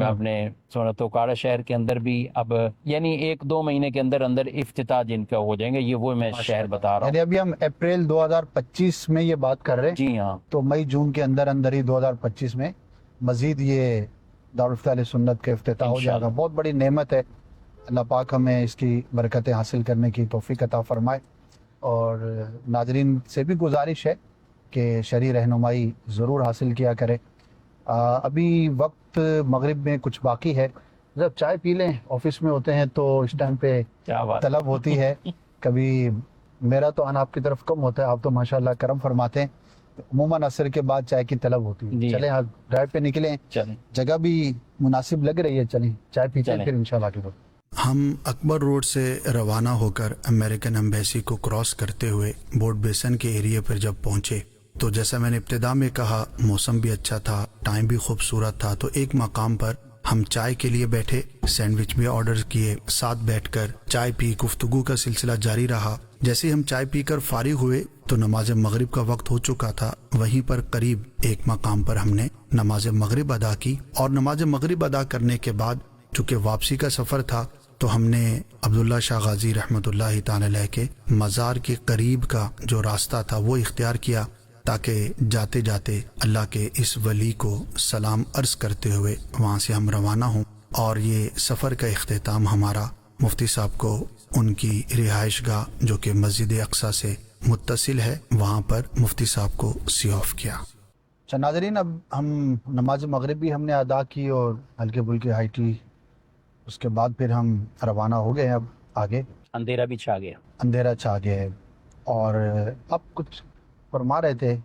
آپ نے سنا تو اکاڑا شہر کے اندر بھی اب یعنی 1-2 مہینے کے اندر افتتاح جن کا ہو جائیں گے. یہ وہ میں شہر بتا رہا ہوں. یعنی ابھی ہم اپریل 2025 میں یہ بات کر رہے ہیں. جی ہاں. تو مئی جون کے اندر ہی 2025 میں مزید یہ دارالافتاء اہل سنت کے افتتاح ہو جائے گا. بہت بڑی نعمت ہے. اللہ پاک ہمیں اس کی برکتیں حاصل کرنے کی توفیق عطا فرمائے. اور ناظرین سے بھی گزارش ہے کہ شرعی رہنمائی ضرور حاصل کیا کرے. ابھی وقت مغرب میں کچھ باقی ہے. جب چائے پی لیں, آفس میں ہوتے ہیں تو اس ٹائم پہ طلب ہوتی ہے. کبھی میرا تو آنا آپ کی طرف کم ہوتا ہے, آپ تو ماشاءاللہ کرم فرماتے ہیں. عموماً عصر کے بعد چائے کی طلب ہوتی ہے. چلیں آپ ڈرائیو پہ نکلیں, جگہ بھی مناسب لگ رہی ہے, چلیں چائے پیتے ہیں پھر انشاءاللہ آگے بڑھیں. ہم اکبر روڈ سے روانہ ہو کر امریکن ایمبیسی کو کراس کرتے ہوئے بورڈ بیسن کے ایریا پر جب پہنچے تو جیسا میں نے ابتدا میں کہا موسم بھی اچھا تھا, ٹائم بھی خوبصورت تھا. تو ایک مقام پر ہم چائے کے لیے بیٹھے, سینڈوچ بھی آرڈر کیے, ساتھ بیٹھ کر چائے پی, گفتگو کا سلسلہ جاری رہا. جیسے ہم چائے پی کر فارغ ہوئے تو نماز مغرب کا وقت ہو چکا تھا. وہیں پر قریب ایک مقام پر ہم نے نماز مغرب ادا کی, اور نماز مغرب ادا کرنے کے بعد چونکہ واپسی کا سفر تھا تو ہم نے عبداللہ شاہ غازی رحمۃ اللہ تعالی علیہ کے مزار کے قریب کا جو راستہ تھا وہ اختیار کیا تاکہ جاتے جاتے اللہ کے اس ولی کو سلام عرض کرتے ہوئے وہاں سے ہم روانہ ہوں. اور یہ سفر کا اختتام ہمارا مفتی صاحب کو ان کی رہائش گاہ جو کہ مسجد اقصی سے متصل ہے وہاں پر مفتی صاحب کو سی آف کیا. اچھا ناظرین, اب ہم نماز مغرب بھی ہم نے ادا کی اور ہلکے پھلکے ہائی ٹی, اس کے بعد پھر ہم روانہ ہو گئے. اب آگے اندھیرا بھی چھا گیا. اندھیرا چھا گیا ہے. اور اب کچھ فرما رہے تھے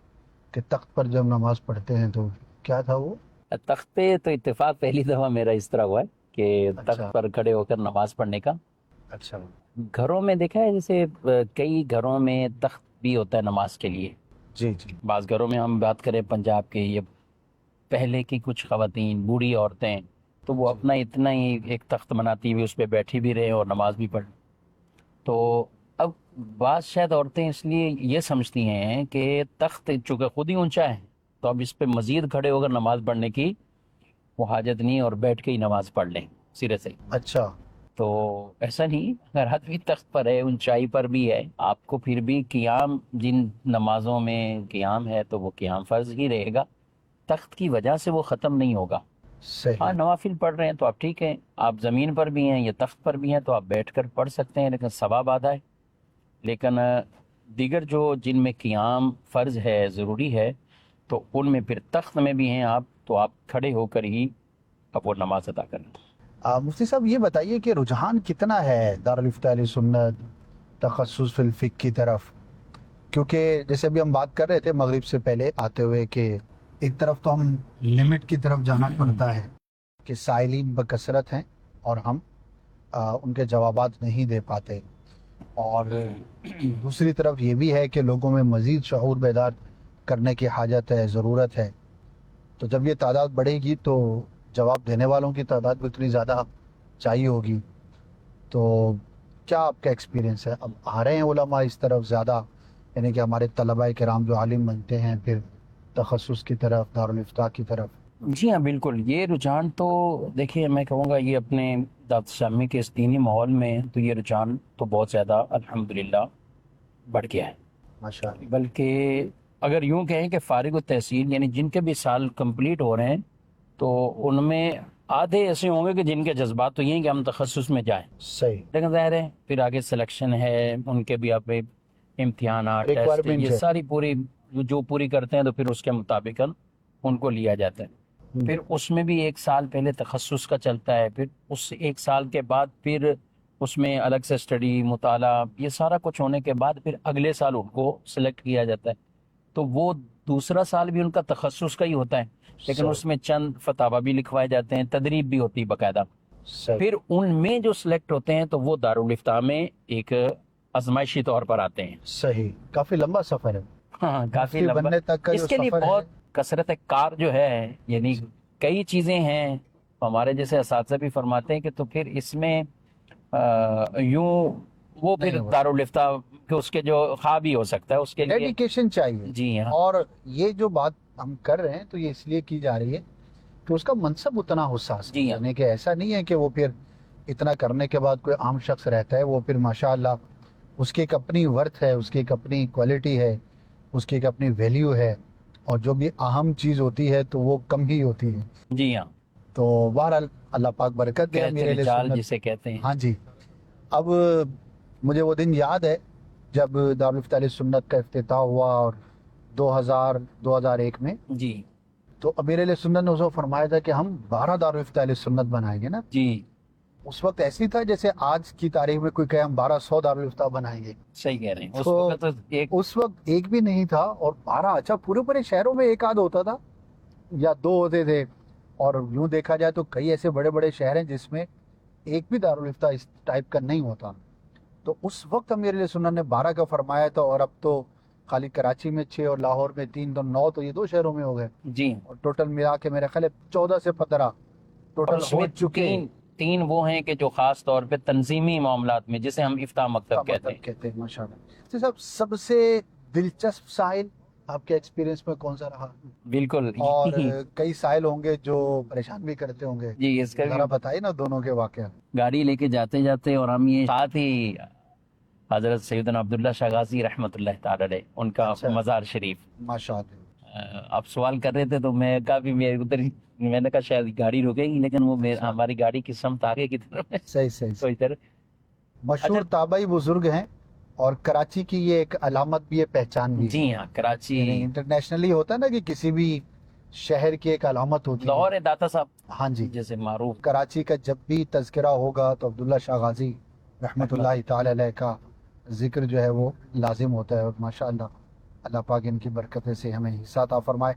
کہ تخت پر جب نماز پڑھتے ہیں تو کیا تھا وہ تخت پہ؟ تو اتفاق پہلی دفعہ میرا اس طرح ہوا ہے کہ تخت پر کھڑے ہو کر نماز پڑھنے کا. اچھا. گھروں میں دیکھا ہے جیسے کئی گھروں میں تخت بھی ہوتا ہے نماز کے لیے. جی جی. بعض گھروں میں ہم بات کریں پنجاب کے, یہ پہلے کی کچھ خواتین بوڑھی عورتیں تو وہ اپنا اتنا ہی ایک تخت بناتی ہوئی اس پہ بیٹھی بھی رہے اور نماز بھی پڑھ. تو اب بعض شاید عورتیں اس لیے یہ سمجھتی ہیں کہ تخت چونکہ خود ہی اونچا ہے تو اب اس پہ مزید کھڑے ہو کر نماز پڑھنے کی وہ حاجت نہیں اور بیٹھ کے ہی نماز پڑھ لیں سرے سے. اچھا. تو ایسا نہیں, اگر آدمی تخت پر ہے, اونچائی پر بھی ہے, آپ کو پھر بھی قیام, جن نمازوں میں قیام ہے تو وہ قیام فرض ہی رہے گا, تخت کی وجہ سے وہ ختم نہیں ہوگا. ہاں نوافل پڑھ رہے ہیں تو آپ ٹھیک ہیں, آپ زمین پر بھی ہیں یا تخت پر بھی ہیں تو آپ بیٹھ کر پڑھ سکتے ہیں, لیکن ثواب آدھا ہے. لیکن دیگر جو جن میں قیام فرض ہے, ضروری ہے, تو ان میں پھر تخت میں بھی ہیں آپ تو آپ کھڑے ہو کر ہی اب وہ نماز ادا کریں. مفتی صاحب یہ بتائیے کہ رجحان کتنا ہے دارالافتاء اہل سنت تخصص فی الفقہ کی طرف, کیونکہ جیسے ابھی ہم بات کر رہے تھے مغرب سے پہلے آتے ہوئے کہ ایک طرف تو ہم لمٹ کی طرف جانا پڑتا ہے کہ سائلین بکثرت ہیں اور ہم ان کے جوابات نہیں دے پاتے, اور دوسری طرف یہ بھی ہے کہ لوگوں میں مزید شعور بیدار کرنے کی حاجت ہے, ضرورت ہے. تو جب یہ تعداد بڑھے گی تو جواب دینے والوں کی تعداد بھی اتنی زیادہ چاہیے ہوگی. تو کیا آپ کا ایکسپیرینس ہے, اب آ رہے ہیں علماء اس طرف زیادہ, یعنی کہ ہمارے طلباء کرام جو عالم بنتے ہیں پھر تخصص کی طرف، دارالفتاح کی طرف؟ جی ہاں بالکل، یہ رجحان تو دیکھیے میں کہوں گا یہ اپنے دعوت اسلامی کے اس دینی ماحول میں تو یہ رجحان تو بہت زیادہ الحمدللہ بڑھ گیا ہے. ماشاء اللہ. بلکہ اگر یوں کہیں کہ فارغ التحصیل یعنی جن کے بھی سال کمپلیٹ ہو رہے ہیں تو ان میں آدھے ایسے ہوں گے کہ جن کے جذبات تو یہ ہیں کہ ہم تخصص میں جائیں، صحیح. لیکن ظاہر ہے پھر آگے سلیکشن ہے، ان کے بھی آپ امتحانات ٹیسٹ Requirement یہ ہے. ساری پوری جو پوری کرتے ہیں تو پھر اس کے مطابق ان کو لیا جاتا ہے. پھر اس میں بھی 1 سال پہلے تخصص کا چلتا ہے، پھر اس 1 سال کے بعد پھر اس میں الگ سے اسٹڈی، مطالعہ، یہ سارا کچھ ہونے کے بعد پھر اگلے سال ان کو سلیکٹ کیا جاتا ہے. تو وہ دوسرا سال بھی ان کا تخصص کا ہی ہوتا ہے، لیکن اس میں چند فتاوی بھی لکھوائے جاتے ہیں، تدریب بھی ہوتی ہے باقاعدہ. صحیح. پھر ان میں جو سلیکٹ ہوتے ہیں تو وہ دارالفتاح میں ایک آزمائشی طور پر آتے ہیں. صحیح. کافی لمبا سفر ہے. ہاں کافی مفتی لمبا. بننے تک کا اس جو کے لیے سفر بہت ہے. کثرت کار جو ہے، یعنی کئی چیزیں ہیں. ہمارے جیسے اساتذہ بھی فرماتے ہیں کہ تو پھر اس میں یوں وہ پھر نہیں ہوتا. دارالفتاح کہ اس کے جو خواب ہی ہو سکتا ہے اس کے لیے. ڈیڈیکیشن چاہیے. جی ہاں اور یہ جو بات ہم کر رہے ہیں تو یہ اس لیے کی جا رہی ہے کہ اس کا منصب اتنا حساس ہے. جی ہاں. یعنی کہ ایسا نہیں ہے کہ وہ پھر اتنا کرنے کے بعد کوئی عام شخص رہتا ہے، وہ پھر ماشاءاللہ اس کی ایک اپنی ورتھ ہے، اس کی ایک اپنی کوالٹی ہے، اس کی ایک اپنی ویلیو ہے، اور جو بھی اہم چیز ہوتی ہے تو وہ کم ہی ہوتی ہے. جی ہاں. تو بہرحال اللہ پاک برکت دے امیر اہل رجال سنت. جسے کہتے ہیں. ہاں جی. اب مجھے وہ دن یاد ہے جب دارالفتاح علیہ سنت کا افتتاح ہوا، اور 2001 میں جی تو امیر علیہ سنت نے اس وقت فرمایا تھا کہ ہم 12 دارالفتاح علیہ سنت بنائیں گے نا. جی اس وقت ایسی تھا جیسے آج کی تاریخ میں کوئی کہے ہم 1200 دارالفتاح بنائیں گے. صحیح کہہ رہے ہیں. اس تو وقت ایک اس وقت ایک بھی نہیں تھا، اور 12 اچھا پورے شہروں میں ایک آدھ ہوتا تھا یا 2 ہوتے تھے. اور یوں دیکھا جائے تو کئی ایسے بڑے بڑے شہر ہیں جس میں ایک بھی دارالفتاح اس ٹائپ کا نہیں ہوتا. تو اس وقت امیر علیہ سنت نے 12 کا فرمایا تھا، اور اب تو خالی کراچی میں 6 اور لاہور میں 3 تو 9، تو یہ 2 شہروں میں ہو گئے. جی اور ٹوٹل ملا کے میرے خیال 14 سے 15 اور ٹوٹل اس ہو میں چکے. تین وہ ہیں کہ جو خاص طور پہ تنظیمی معاملات میں جسے ہم افتتاح مکتب کہتے ہیں. ماشاءاللہ. صاحب سب سے دلچسپ سائل آپ کے ایکسپیرینس میں کون سا رہا؟ بالکل. اور کئی سائل ہوں گے جو پریشان بھی کرتے ہوں گے. جی اس کا ذرا بتائیے نا دونوں کے واقعہ. گاڑی لے کے جاتے اور ہم یہ ساتھ ہی حضرت سیدنا عبداللہ شاہ غازی رحمۃ اللہ تعالی علیہ ان کا اچھا. مزار شریف. ماشاءاللہ. آپ سوال کر رہے تھے تو میں کافی ادھر میں نے کہا شاید گاڑی رکے گی، لیکن وہ ہماری گاڑی کی سمت آگے کی طرف ہے. صحیح. تو ادھر مشہور تابعی بزرگ ہیں، اور کراچی کی یہ ایک علامت بھی ہے، پہچان بھی ہے. جی ہاں کراچی انٹرنیشنلی ہوتا ہے نا کہ کسی بھی شہر کی ایک علامت ہوتی ہے. لاہور ہے داتا صاحب ہاں جی. جیسے معروف. کراچی کا جب بھی تذکرہ ہوگا تو عبداللہ شاہ غازی رحمۃ اللہ تعالی علیہ کا ذکر جو ہے وہ لازم ہوتا ہے. اور ماشاءاللہ اللہ پاک ان کی برکتیں سے ہمیں حصہ عطا فرمائے.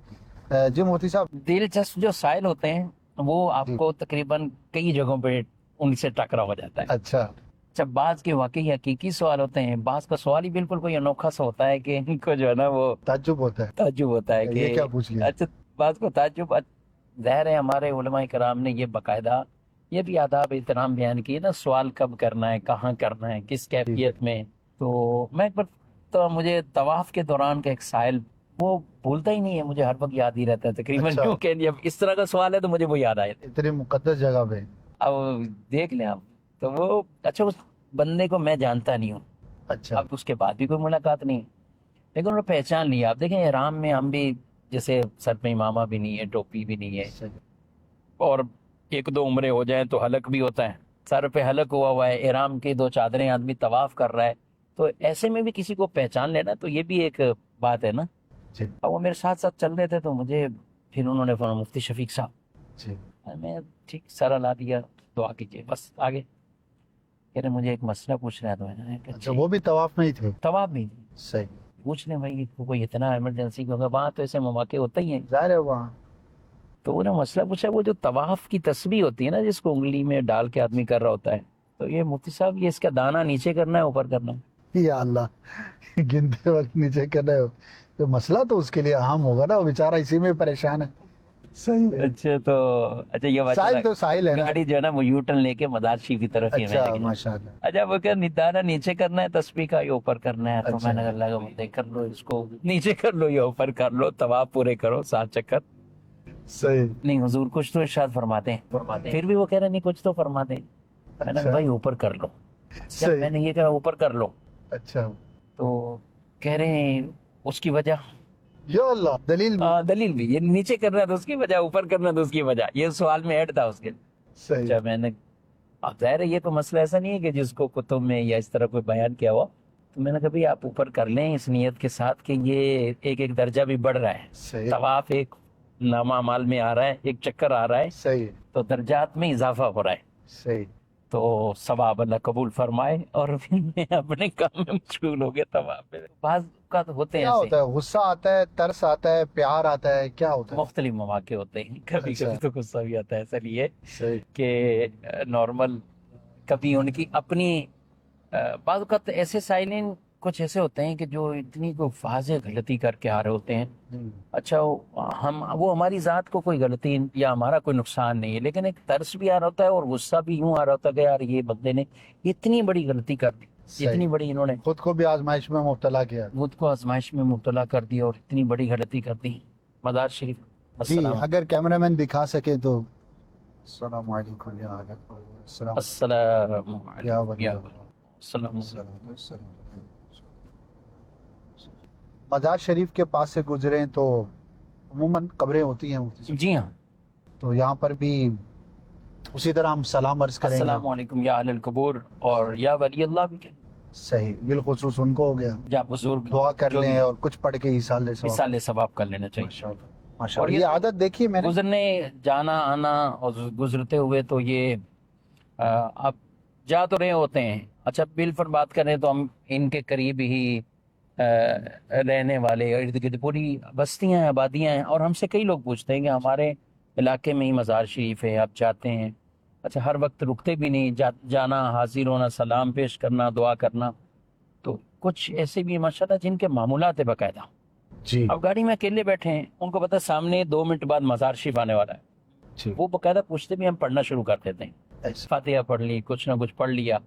جی مفتی صاحب. دلچسپ جو سائل ہوتے ہیں وہ آپ کو تقریباً کئی جگہوں پہ ان سے ٹکرا ہو جاتا ہے. اچھا. جب بعض کے واقعی حقیقی سوال ہوتے ہیں، بعض کا سوال ہی بالکل کوئی انوکھا سا ہوتا ہے کہ ان کو جو ہے نا وہ تعجب ہوتا ہے. تعجب ہوتا ہے کہ یہ کیا پوچھ لیا. اچھا بعض کو تعجب. ظاہر ہے ہمارے علماء کرام نے یہ باقاعدہ یہ بھی آداب احترام بیان کیے نا، سوال کب کرنا ہے، کہاں کرنا ہے، کس کیفیت میں. تو میں ایک بار تو مجھے طواف کے دوران کا ایک سائل وہ بھولتا ہی نہیں ہے، مجھے ہر وقت یاد ہی رہتا ہے تقریباً. اچھا. کیونکہ جب اس طرح کا سوال ہے تو مجھے وہ یاد آئے. اتنی مقدس جگہ پہ. اب دیکھ لیں آپ تو وہ اچھا اس بندے کو میں جانتا نہیں ہوں. اچھا. اب اس کے بعد بھی کوئی ملاقات نہیں، لیکن انہوں نے پہچان لیا. آپ دیکھیں احرام میں ہم بھی جیسے سر پہ امامہ بھی نہیں ہے، ٹوپی بھی نہیں ہے، اور 1-2 عمرے ہو جائیں تو حلق بھی ہوتا ہے، سر پہ حلق ہوا ہے، احرام کی 2 چادریں، آدمی طواف کر رہا ہے. تو ایسے میں بھی کسی کو پہچان لینا تو یہ بھی ایک بات ہے نا. جی. اور وہ میرے ساتھ چل رہے تھے تو مجھے پھر انہوں نے فرمایا مفتی شفیق صاحب. جی. میں ٹھیک سارا لا دیا، دعا کیجیے بس آگے. کہہ رہے مجھے ایک مسئلہ پوچھ رہا تھا. اچھا وہ بھی طواف میں ہی تھے. طواف بھی صحیح. پوچھ لیں بھائی کوئی اتنا ایمرجنسی ہوگا، وہاں تو ایسے مواقع ہوتے ہی ہیں. ظاہر ہے وہاں. تو انہوں نے مسئلہ پوچھا وہ جو طواف کی تسبیح ہوتی ہے نا جس کو انگلی میں ڈال کے آدمی کر رہا ہوتا ہے، تو یہ مفتی صاحب یہ اس کا دانہ نیچے کرنا ہے اوپر کرنا ہے؟ یا اللہ گنتے وقت نیچے کرنا ہے. تو مسئلہ تو اس کے لیے اہم ہوگا نا، وہ بیچارہ اسی میں پریشان ہے. صحیح ہے. اچھا تو اچھا یہ ساحل تو ساحل ہے نا. گاڑی جو ہے نا وہ یو ٹرن لے کے مزار شریف کی طرف ہی اچھا میں ماشاء اللہ. اچھا وہ کیا ندارہ نیچے کرنا ہے تسبیح کا یا اوپر کرنا ہے تو اچھا. میں نے کہا لگا کر لو اس کو نیچے کر لو یا اوپر کر لو طواف پورے کرو 7 چکر. صحیح. نہیں حضور کچھ تو ارشاد فرماتے ہیں پھر بھی وہ کہہ رہے نہیں کچھ تو فرماتے ہیں. میں نے کہا بھائی اوپر کر لو. جب صحیح. میں نے یہ کہا اوپر کر لو اچھا. تو کہہ رہے ہیں اس کی وجہ یا اللہ دلیل بھی. دلیل بھی یہ نیچے کرنا تھا اس کی وجہ اوپر کرنا تھا اس کی وجہ یہ سوال میں ایڈ تھا اس کے. صحیح. اچھا میں نے اب ظاہر ہے یہ تو مسئلہ ایسا نہیں ہے کہ جس کو کتب میں یا اس طرح کوئی بیان کیا ہوا تو میں نے کہا بھائی آپ اوپر کر لیں اس نیت کے ساتھ کہ یہ ایک درجہ بھی بڑھ رہا ہے. صحیح. طواف ایک نامہ مال میں آ رہا ہے ایک چکر آ رہا ہے صحیح. تو درجات میں اضافہ ہو رہا ہے. صحیح. تو ثواب اللہ قبول فرمائے اور پھر میں اپنے کام میں مشغول ہو گیا طواف میں. بعض اوقات ہوتے ہیں کیا ایسے ہوتا ہے؟ غصہ آتا ہے, ترس آتا ہے, پیار آتا ہے, کیا ہوتا ہے؟ مختلف مواقع ہوتے ہیں. کبھی اچھا. کبھی تو غصہ بھی آتا ہے ایسا نہیں ہے صحیح. کہ نارمل. کبھی ان کی اپنی بعض اوقات ایسے سائلین کچھ ایسے ہوتے ہیں کہ جو اتنی کوئی واضح غلطی کر کے آ رہے ہوتے ہیں. اچھا وہ ہماری ذات کو کوئی غلطی یا ہمارا کوئی نقصان نہیں ہے لیکن ایک ترس بھی آ رہا ہوتا ہے اور غصہ بھی یوں آ رہا ہوتا ہے کہ یار یہ بندے نے اتنی بڑی غلطی کر دی اتنی بڑی انہوں نے خود کو بھی آزمائش میں مبتلا کیا. خود کو آزمائش میں مبتلا کر دیا اور اتنی بڑی غلطی کر دی. مزار شریف جی اگر کیمرہ مین دکھا سکے تو. السلام علیکم یا السلام. السلام یا السلام. مزار شریف کے پاس سے گزرے تو عموماً قبریں ہوتی ہیں مفتی صاحب. جی ہاں. تو یہاں پر بھی اسی طرح ہم سلام عرض کریں گے. السلام علیکم یا اہل القبور اور یا ولی اللہ بھی کہیں. صحیح. بالخصوص ان کو ہو گیا یا بزرگ دعا کر لیں اور کچھ پڑھ کے ایصال ثواب. مثال ثواب کر لینا چاہیے. ماشاء اور اللہ. یہ عادت دیکھی میں نے. گزرنے جانا آنا اور گزرتے ہوئے تو یہ آپ جا تو رہے ہوتے ہیں. اچھا بالفرض بات کریں تو ہم ان کے قریب ہی رہنے والے ارد گرد پوری بستیاں ہیں آبادیاں ہیں اور ہم سے کئی لوگ پوچھتے ہیں کہ ہمارے علاقے میں ہی مزار شریف ہے آپ جاتے ہیں. اچھا ہر وقت رکتے بھی نہیں جانا حاضر ہونا سلام پیش کرنا دعا کرنا. تو کچھ ایسے بھی ماشاءاللہ جن کے معمولات ہے باقاعدہ. جی. اب گاڑی میں اکیلے بیٹھے ہیں ان کو پتا سامنے 2 منٹ بعد مزار شریف آنے والا ہے. جی. وہ باقاعدہ پوچھتے بھی ہم پڑھنا شروع کر دیتے ہیں. فاتحہ پڑھ لی کچھ نہ کچھ پڑھ لیا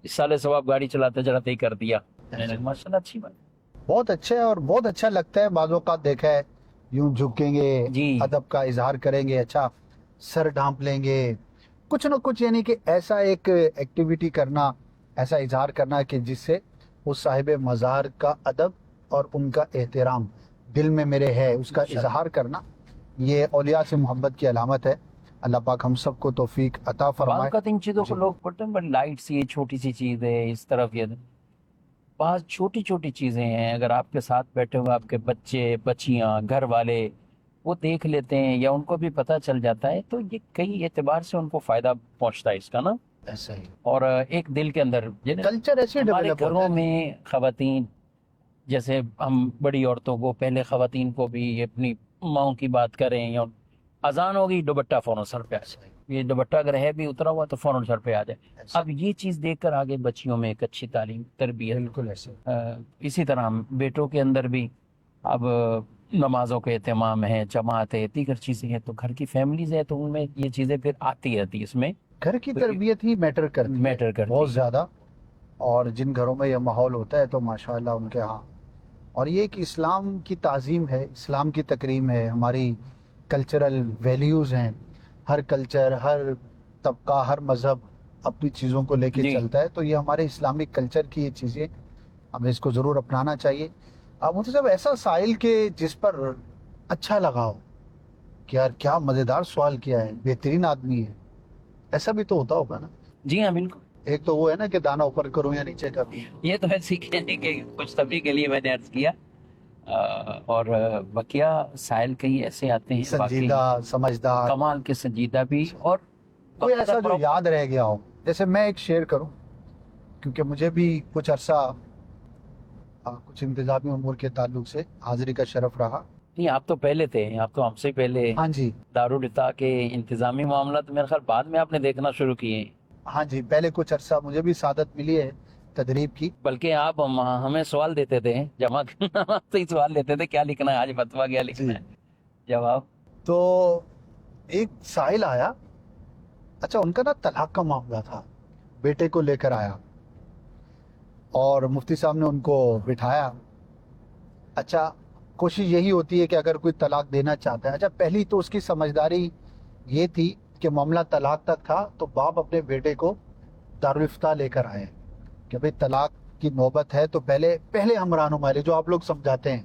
سال ثواب گاڑی چلاتے چلاتے ہی کر دیا. ماشاءاللہ اچھی بات. بہت اچھا ہے اور بہت اچھا لگتا ہے. بعض اوقات دیکھا ہے یوں جھکیں گے جی. ادب کا اظہار کریں گے اچھا سر ڈھانپ لیں گے کچھ نہ کچھ یعنی کہ ایسا ایک ایکٹیویٹی کرنا ایسا اظہار کرنا کہ جس سے اس صاحب مزار کا ادب اور ان کا احترام دل میں میرے ہے اس کا اظہار کرنا یہ اولیاء سے محبت کی علامت ہے. اللہ پاک ہم سب کو توفیق عطا فرمائے. بعض ان چیزوں کو لوگ پڑھتے ہیں بڑی لائٹ سی چھوٹی سی چیز ہے اس طرف یہ بعض چھوٹی چھوٹی چیزیں ہیں اگر آپ کے ساتھ بیٹھے ہوئے آپ کے بچے بچیاں گھر والے وہ دیکھ لیتے ہیں یا ان کو بھی پتہ چل جاتا ہے تو یہ کئی اعتبار سے ان کو فائدہ پہنچتا ہے اس کا نا. ایسا ہی اور ایک دل کے اندر کلچر ایسے ہمارے ڈیولپ گھروں میں خواتین جیسے ہم بڑی عورتوں کو پہلے خواتین کو بھی اپنی ماؤں کی بات کریں یا اذان ہوگی دوپٹہ فوراً سر پہ آ جائے. یہ دوپٹہ اگر ہے بھی اترا ہوا تو فوراً سر پہ آ جائے. اب یہ چیز دیکھ کر آگے بچیوں میں ایک اچھی تعلیم تربیت بالکل ایسے. اسی طرح ہم بیٹوں کے اندر بھی اب نمازوں کے اہتمام ہے جماعت ہے دیگر چیزیں ہیں تو گھر کی فیملیز ہے تو ان میں یہ چیزیں پھر آتی رہتی اس میں گھر کی تربیت ہی میٹر کرتی بہت زیادہ. اور جن گھروں میں یہ ماحول ہوتا ہے تو ماشاءاللہ ان کے ہاں اور یہ ایک اسلام کی تعظیم ہے اسلام کی تکریم ہے ہماری کلچرل ویلیوز ہیں. ہر کلچر ہر طبقہ ہر مذہب اپنی چیزوں کو لے کے چلتا ہے تو یہ ہمارے اسلامک کلچر کی یہ چیزیں ہمیں اس کو ضرور اپنانا چاہیے. اب مجھے صاحب ایسا سائل کے جس پر اچھا لگا ہو کہ یار کیا مزیدار سوال کیا ہے بہترین آدمی ہے ایسا بھی تو ہوتا ہوگا نا. جی ہاں بالکل. ایک تو وہ ہے نا کہ دانا اوپر کروں یا نیچے کروں. یہ تو ایسے کہنے کے کچھ تبھی کے لیے میں نے عرض کیا اور بقیہ سائل کئی ایسے آتے ہیں سنجیدہ سمجھدار کمال کے سنجیدہ بھی اور کوئی ایسا جو یاد رہ گیا ہو. جیسے میں ایک شیئر کروں کیونکہ مجھے بھی کچھ عرصہ کچھ انتظامی امور کے تعلق سے حاضری کا شرف رہا. نہیں آپ تو پہلے تھے آپ تو ہم سے پہلے. ہاں جی. دارالفتاح کے انتظامی معاملات میرے خیال بعد میں آپ نے دیکھنا شروع کیے. ہاں جی پہلے کچھ عرصہ مجھے بھی سعادت ملی ہے تدریب کی. بلکہ آپ ہمیں سوال دیتے تھے جمع کرنا آپ سے ہی سوال لیتے تھے کیا لکھنا ہے آج فتویٰ کیا لکھنا ہے جواب. تو ایک سائل آیا, اچھا ان کا نا طلاق کا معاملہ تھا, بیٹے کو لے کر آیا اور مفتی صاحب نے ان کو بٹھایا. اچھا کوشش یہی ہوتی ہے کہ اگر کوئی طلاق دینا چاہتا ہے, اچھا پہلی تو اس کی سمجھداری یہ تھی کہ معاملہ طلاق تک تھا, تو باپ اپنے بیٹے کو دارالفتہ لے کر آئے کہ بھئی طلاق کی نوبت ہے تو پہلے ہم رہنمائی, جو آپ لوگ سمجھاتے ہیں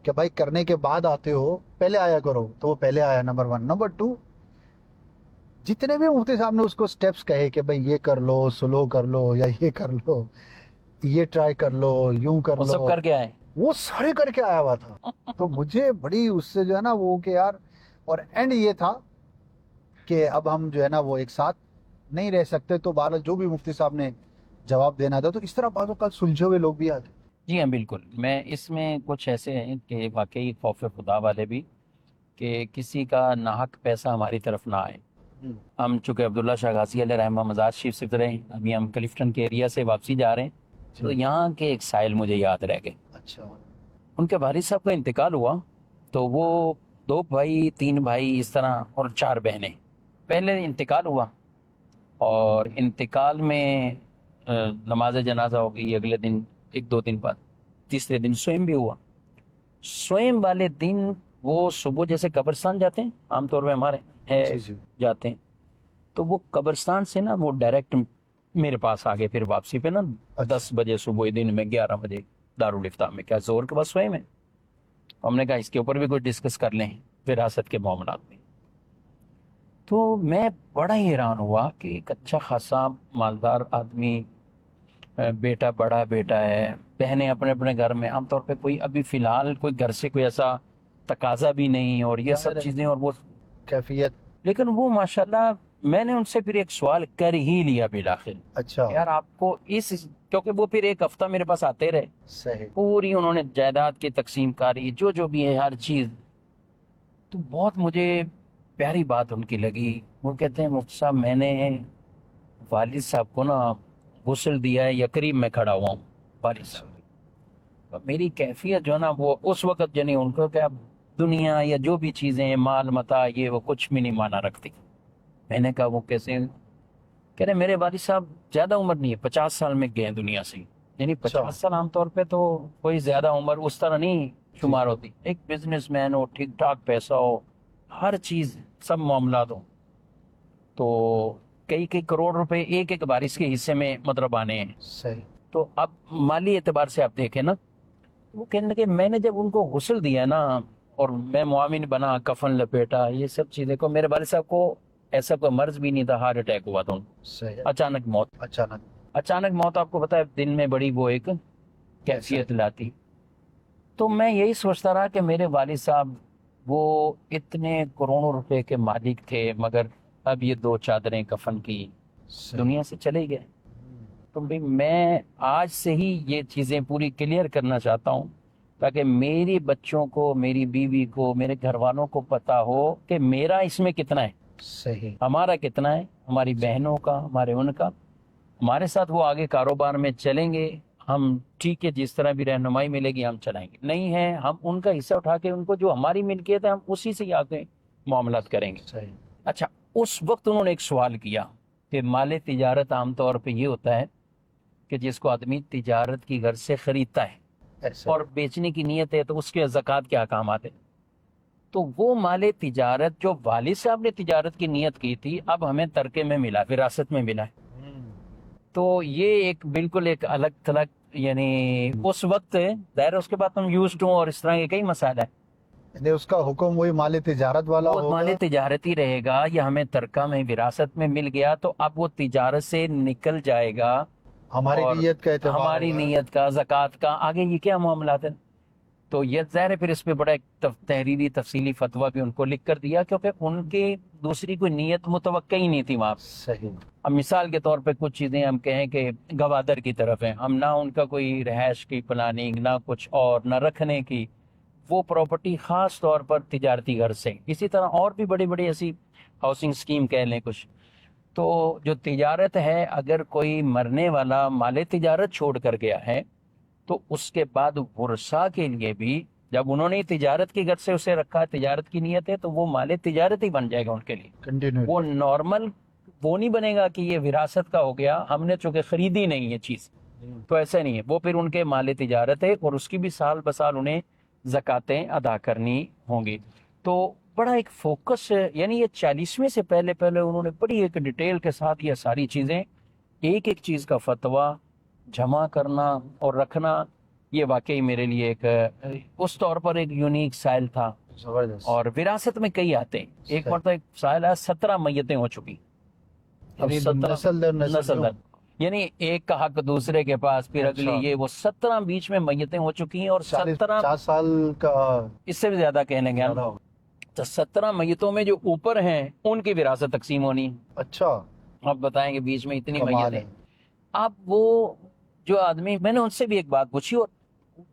کہ بھائی کرنے کے بعد آتے ہو, پہلے آیا کرو, تو وہ پہلے آیا, نمبر 1. نمبر 2, جتنے بھی مفتی صاحب نے اس کو سٹیپس کہے کہ بھئی یہ کر لو, سلو کر لو, یا یہ کر لو, یہ ٹرائی کر لو, یوں کر وہ لو, سب کر کے آئے. وہ سارے کر کے آیا ہوا تھا. تو مجھے بڑی اس سے جو ہے نا وہ کہ یار, اور اینڈ یہ تھا کہ اب ہم جو ہے نا وہ ایک ساتھ نہیں رہ سکتے, تو بہرحال جو بھی مفتی صاحب نے جواب دینا تھا, تو اس طرح بعض اوقات سلجھے ہوئے لوگ بھی آتے. جی ہاں بالکل. میں اس میں کچھ ایسے ہیں کہ واقعی خوف خدا والے بھی, کہ کسی کا ناحق پیسہ ہماری طرف نہ آئے. ہم چونکہ عبداللہ شاہ غازی علیہ رحمہ مزار شریف سے گزرے ہیں, ابھی ہم کلفٹن کے ایریا سے واپسی جا رہے ہیں, تو یہاں کے ایک سائل مجھے یاد رہ گئے. اچھا, ان کے والد صاحب کا انتقال ہوا, تو وہ 2 بھائی 3 بھائی اس طرح اور 4 بہنیں. پہلے انتقال ہوا, اور انتقال میں نماز جنازہ ہو گئی, اگلے دن 1-2 دن بعد تیسرے دن سوئم بھی ہوا. سوئم والے دن وہ صبح جیسے قبرستان جاتے ہیں, عام طور پہ ہمارے جاتے ہیں, تو وہ قبرستان سے نا وہ ڈائریکٹ میرے پاس آ گئے. پھر واپسی پہ نا 10 بجے صبح, دن میں 11 بجے دارالفتہ میں, کیا زور کے بعد سوئم ہے. ہم نے کہا اس کے اوپر بھی کوئی ڈسکس کر لیں وراثت کے معاملات میں. تو میں بڑا ہی حیران ہوا کہ ایک اچھا خاصا مالدار آدمی, بیٹا بڑا بیٹا ہے, بہنیں اپنے اپنے گھر میں, عام طور پہ کوئی ابھی فی الحال کوئی گھر سے کوئی ایسا تقاضا بھی نہیں, اور یہ سب چیزیں, اور وہ کیفیت. لیکن وہ ماشاءاللہ میں نے ان سے پھر ایک سوال کر ہی لیا بالآخر, اچھا یار آپ کو کیونکہ وہ پھر 1 ہفتہ میرے پاس آتے رہے, صحیح, پوری انہوں نے جائیداد کی تقسیم کاری, جو بھی ہے ہر چیز. تو بہت مجھے پیاری بات ان کی لگی. وہ کہتے ہیں مفتی صاحب میں نے والد صاحب کو نا غسل دیا ہے, یا قریب میں کھڑا ہوا ہوں والد صاحب. میری کیفیت جو ہے نا وہ اس وقت جنہیں ان کو کہ اب دنیا یا جو بھی چیزیں مال متاع یہ وہ کچھ بھی نہیں مانا رکھتی. میں نے کہا وہ کیسے؟ کہہ رہے میرے والد صاحب زیادہ عمر نہیں ہے, 50 سال میں گئے دنیا سے. یعنی 50 سال عام طور پہ تو کوئی زیادہ عمر اس طرح نہیں شمار ہوتی. ایک بزنس مین ہو, ٹھیک ٹھاک پیسہ ہو, ہر چیز سب معاملات ہو, تو کئی کروڑ روپے ایک بارش کے حصے میں مطلب آنے ہیں. صحیح. تو اب مالی اعتبار سے آپ دیکھیں نا, وہ کہنے لگے میں نے جب ان کو غسل دیا نا, اور میں معاون بنا, کفن لپیٹا, یہ سب چیزیں کو, میرے والد صاحب کو ایسا کوئی مرض بھی نہیں تھا, ہارٹ اٹیک ہوا تھا, صحیح, اچانک موت. اچانک موت آپ کو پتا ہے دن میں بڑی وہ ایک کیفیت لاتی. تو میں یہی سوچتا رہا کہ میرے والد صاحب وہ اتنے کروڑوں روپے کے مالک تھے, مگر اب یہ 2 چادریں کفن کی دنیا سے چلے گئے. تو بھئی میں آج سے ہی یہ چیزیں پوری کلیئر کرنا چاہتا ہوں, تاکہ میری بچوں کو, میری بیوی کو, میرے گھر والوں کو پتا ہو کہ میرا اس میں کتنا ہے, صحیح, ہمارا کتنا ہے, ہماری بہنوں کا, ہمارے ان کا. ہمارے ساتھ وہ آگے کاروبار میں چلیں گے, ہم ٹھیک ہے جس طرح بھی رہنمائی ملے گی ہم چلائیں گے, نہیں ہے ہم ان کا حصہ اٹھا کے ان کو جو ہماری ملکیت ہے ہم اسی سے آگے معاملات کریں گے. صحیح. اچھا, اس وقت انہوں نے ایک سوال کیا کہ مال تجارت عام طور پہ یہ ہوتا ہے کہ جس کو آدمی تجارت کی غرض سے خریدتا ہے اور بیچنے کی نیت ہے, تو اس کے زکوٰۃ کے احکامات ہیں. تو وہ مال تجارت جو والد صاحب نے تجارت کی نیت کی تھی, اب ہمیں ترکے میں ملا, وراثت میں ملا ہے. تو یہ ایک بالکل ایک الگ تھلگ, یعنی اس وقت ظاہر, اس کے بعد ہم یوزڈ ہوں اور اس طرح کے کئی مسائل ہیں. یعنی اس کا حکم وہی مال تجارت والا ہوگا, مال تجارتی رہے گا, یا ہمیں ترکہ میں وراثت میں مل گیا, تو اب وہ تجارت سے نکل جائے گا, ہماری نیت کا اعتبار, ہماری نیت کا, زکوٰۃ کا, آگے یہ کیا معاملات ہیں. تو یہ ظاہر ہے پھر اس پہ بڑا ایک تحریری تفصیلی فتویٰ بھی ان کو لکھ کر دیا, کیونکہ ان کی دوسری کوئی نیت متوقع ہی نہیں تھی وہاں. صحیح. اب مثال کے طور پہ کچھ چیزیں ہم کہیں کہ گوادر کی طرف ہیں, ہم نہ ان کا کوئی رہائش کی پلاننگ, نہ کچھ اور, نہ رکھنے کی, وہ پراپرٹی خاص طور پر تجارتی غرض سے. اسی طرح اور بھی بڑی بڑی ایسی ہاؤسنگ اسکیم کہہ لیں کچھ. تو جو تجارت ہے, اگر کوئی مرنے والا مال تجارت چھوڑ کر گیا ہے, تو اس کے بعد ورثاء کے لیے بھی جب انہوں نے تجارت کی غرض سے اسے رکھا، تجارت کی نیت ہے، تو وہ مال تجارت ہی بن جائے گا ان کے لیے. کنٹینیو. وہ نارمل وہ نہیں بنے گا کہ یہ وراثت کا ہو گیا، ہم نے چونکہ خریدی نہیں یہ چیز، تو ایسا نہیں ہے. وہ پھر ان کے مال تجارت ہے اور اس کی بھی سال بسال انہیں زکاتیں ادا کرنی ہوں گی. تو بڑا ایک فوکس، یعنی یہ 40ویں سے پہلے انہوں نے بڑی ایک ڈیٹیل کے ساتھ یہ ساری چیزیں، ایک ایک چیز کا فتویٰ جمع کرنا اور رکھنا، یہ واقعی میرے لیے ایک اس طور پر ایک یونیک سائل تھا. زبردست. اور وراثت میں کئی آتے ہیں. ایک مرتبہ ایک سائل ہے 17 میتیں ہو چکی. ابھی نسل در نسل در، یعنی ایک کا حق دوسرے کے پاس، پھر اگلی یہ وہ 17 بیچ میں میتیں ہو چکی ہیں. اور 17 50 سال کا اس سے بھی زیادہ کہنے گیا نا. تو 17 میتوں میں جو اوپر ہیں ان کی وراثت تقسیم ہونی. اچھا. اب بتائیں کہ بیچ میں اتنی کمال میتیں. ہے. اب وہ جو آدمی، میں نے ان سے بھی ایک بات پوچھی، اور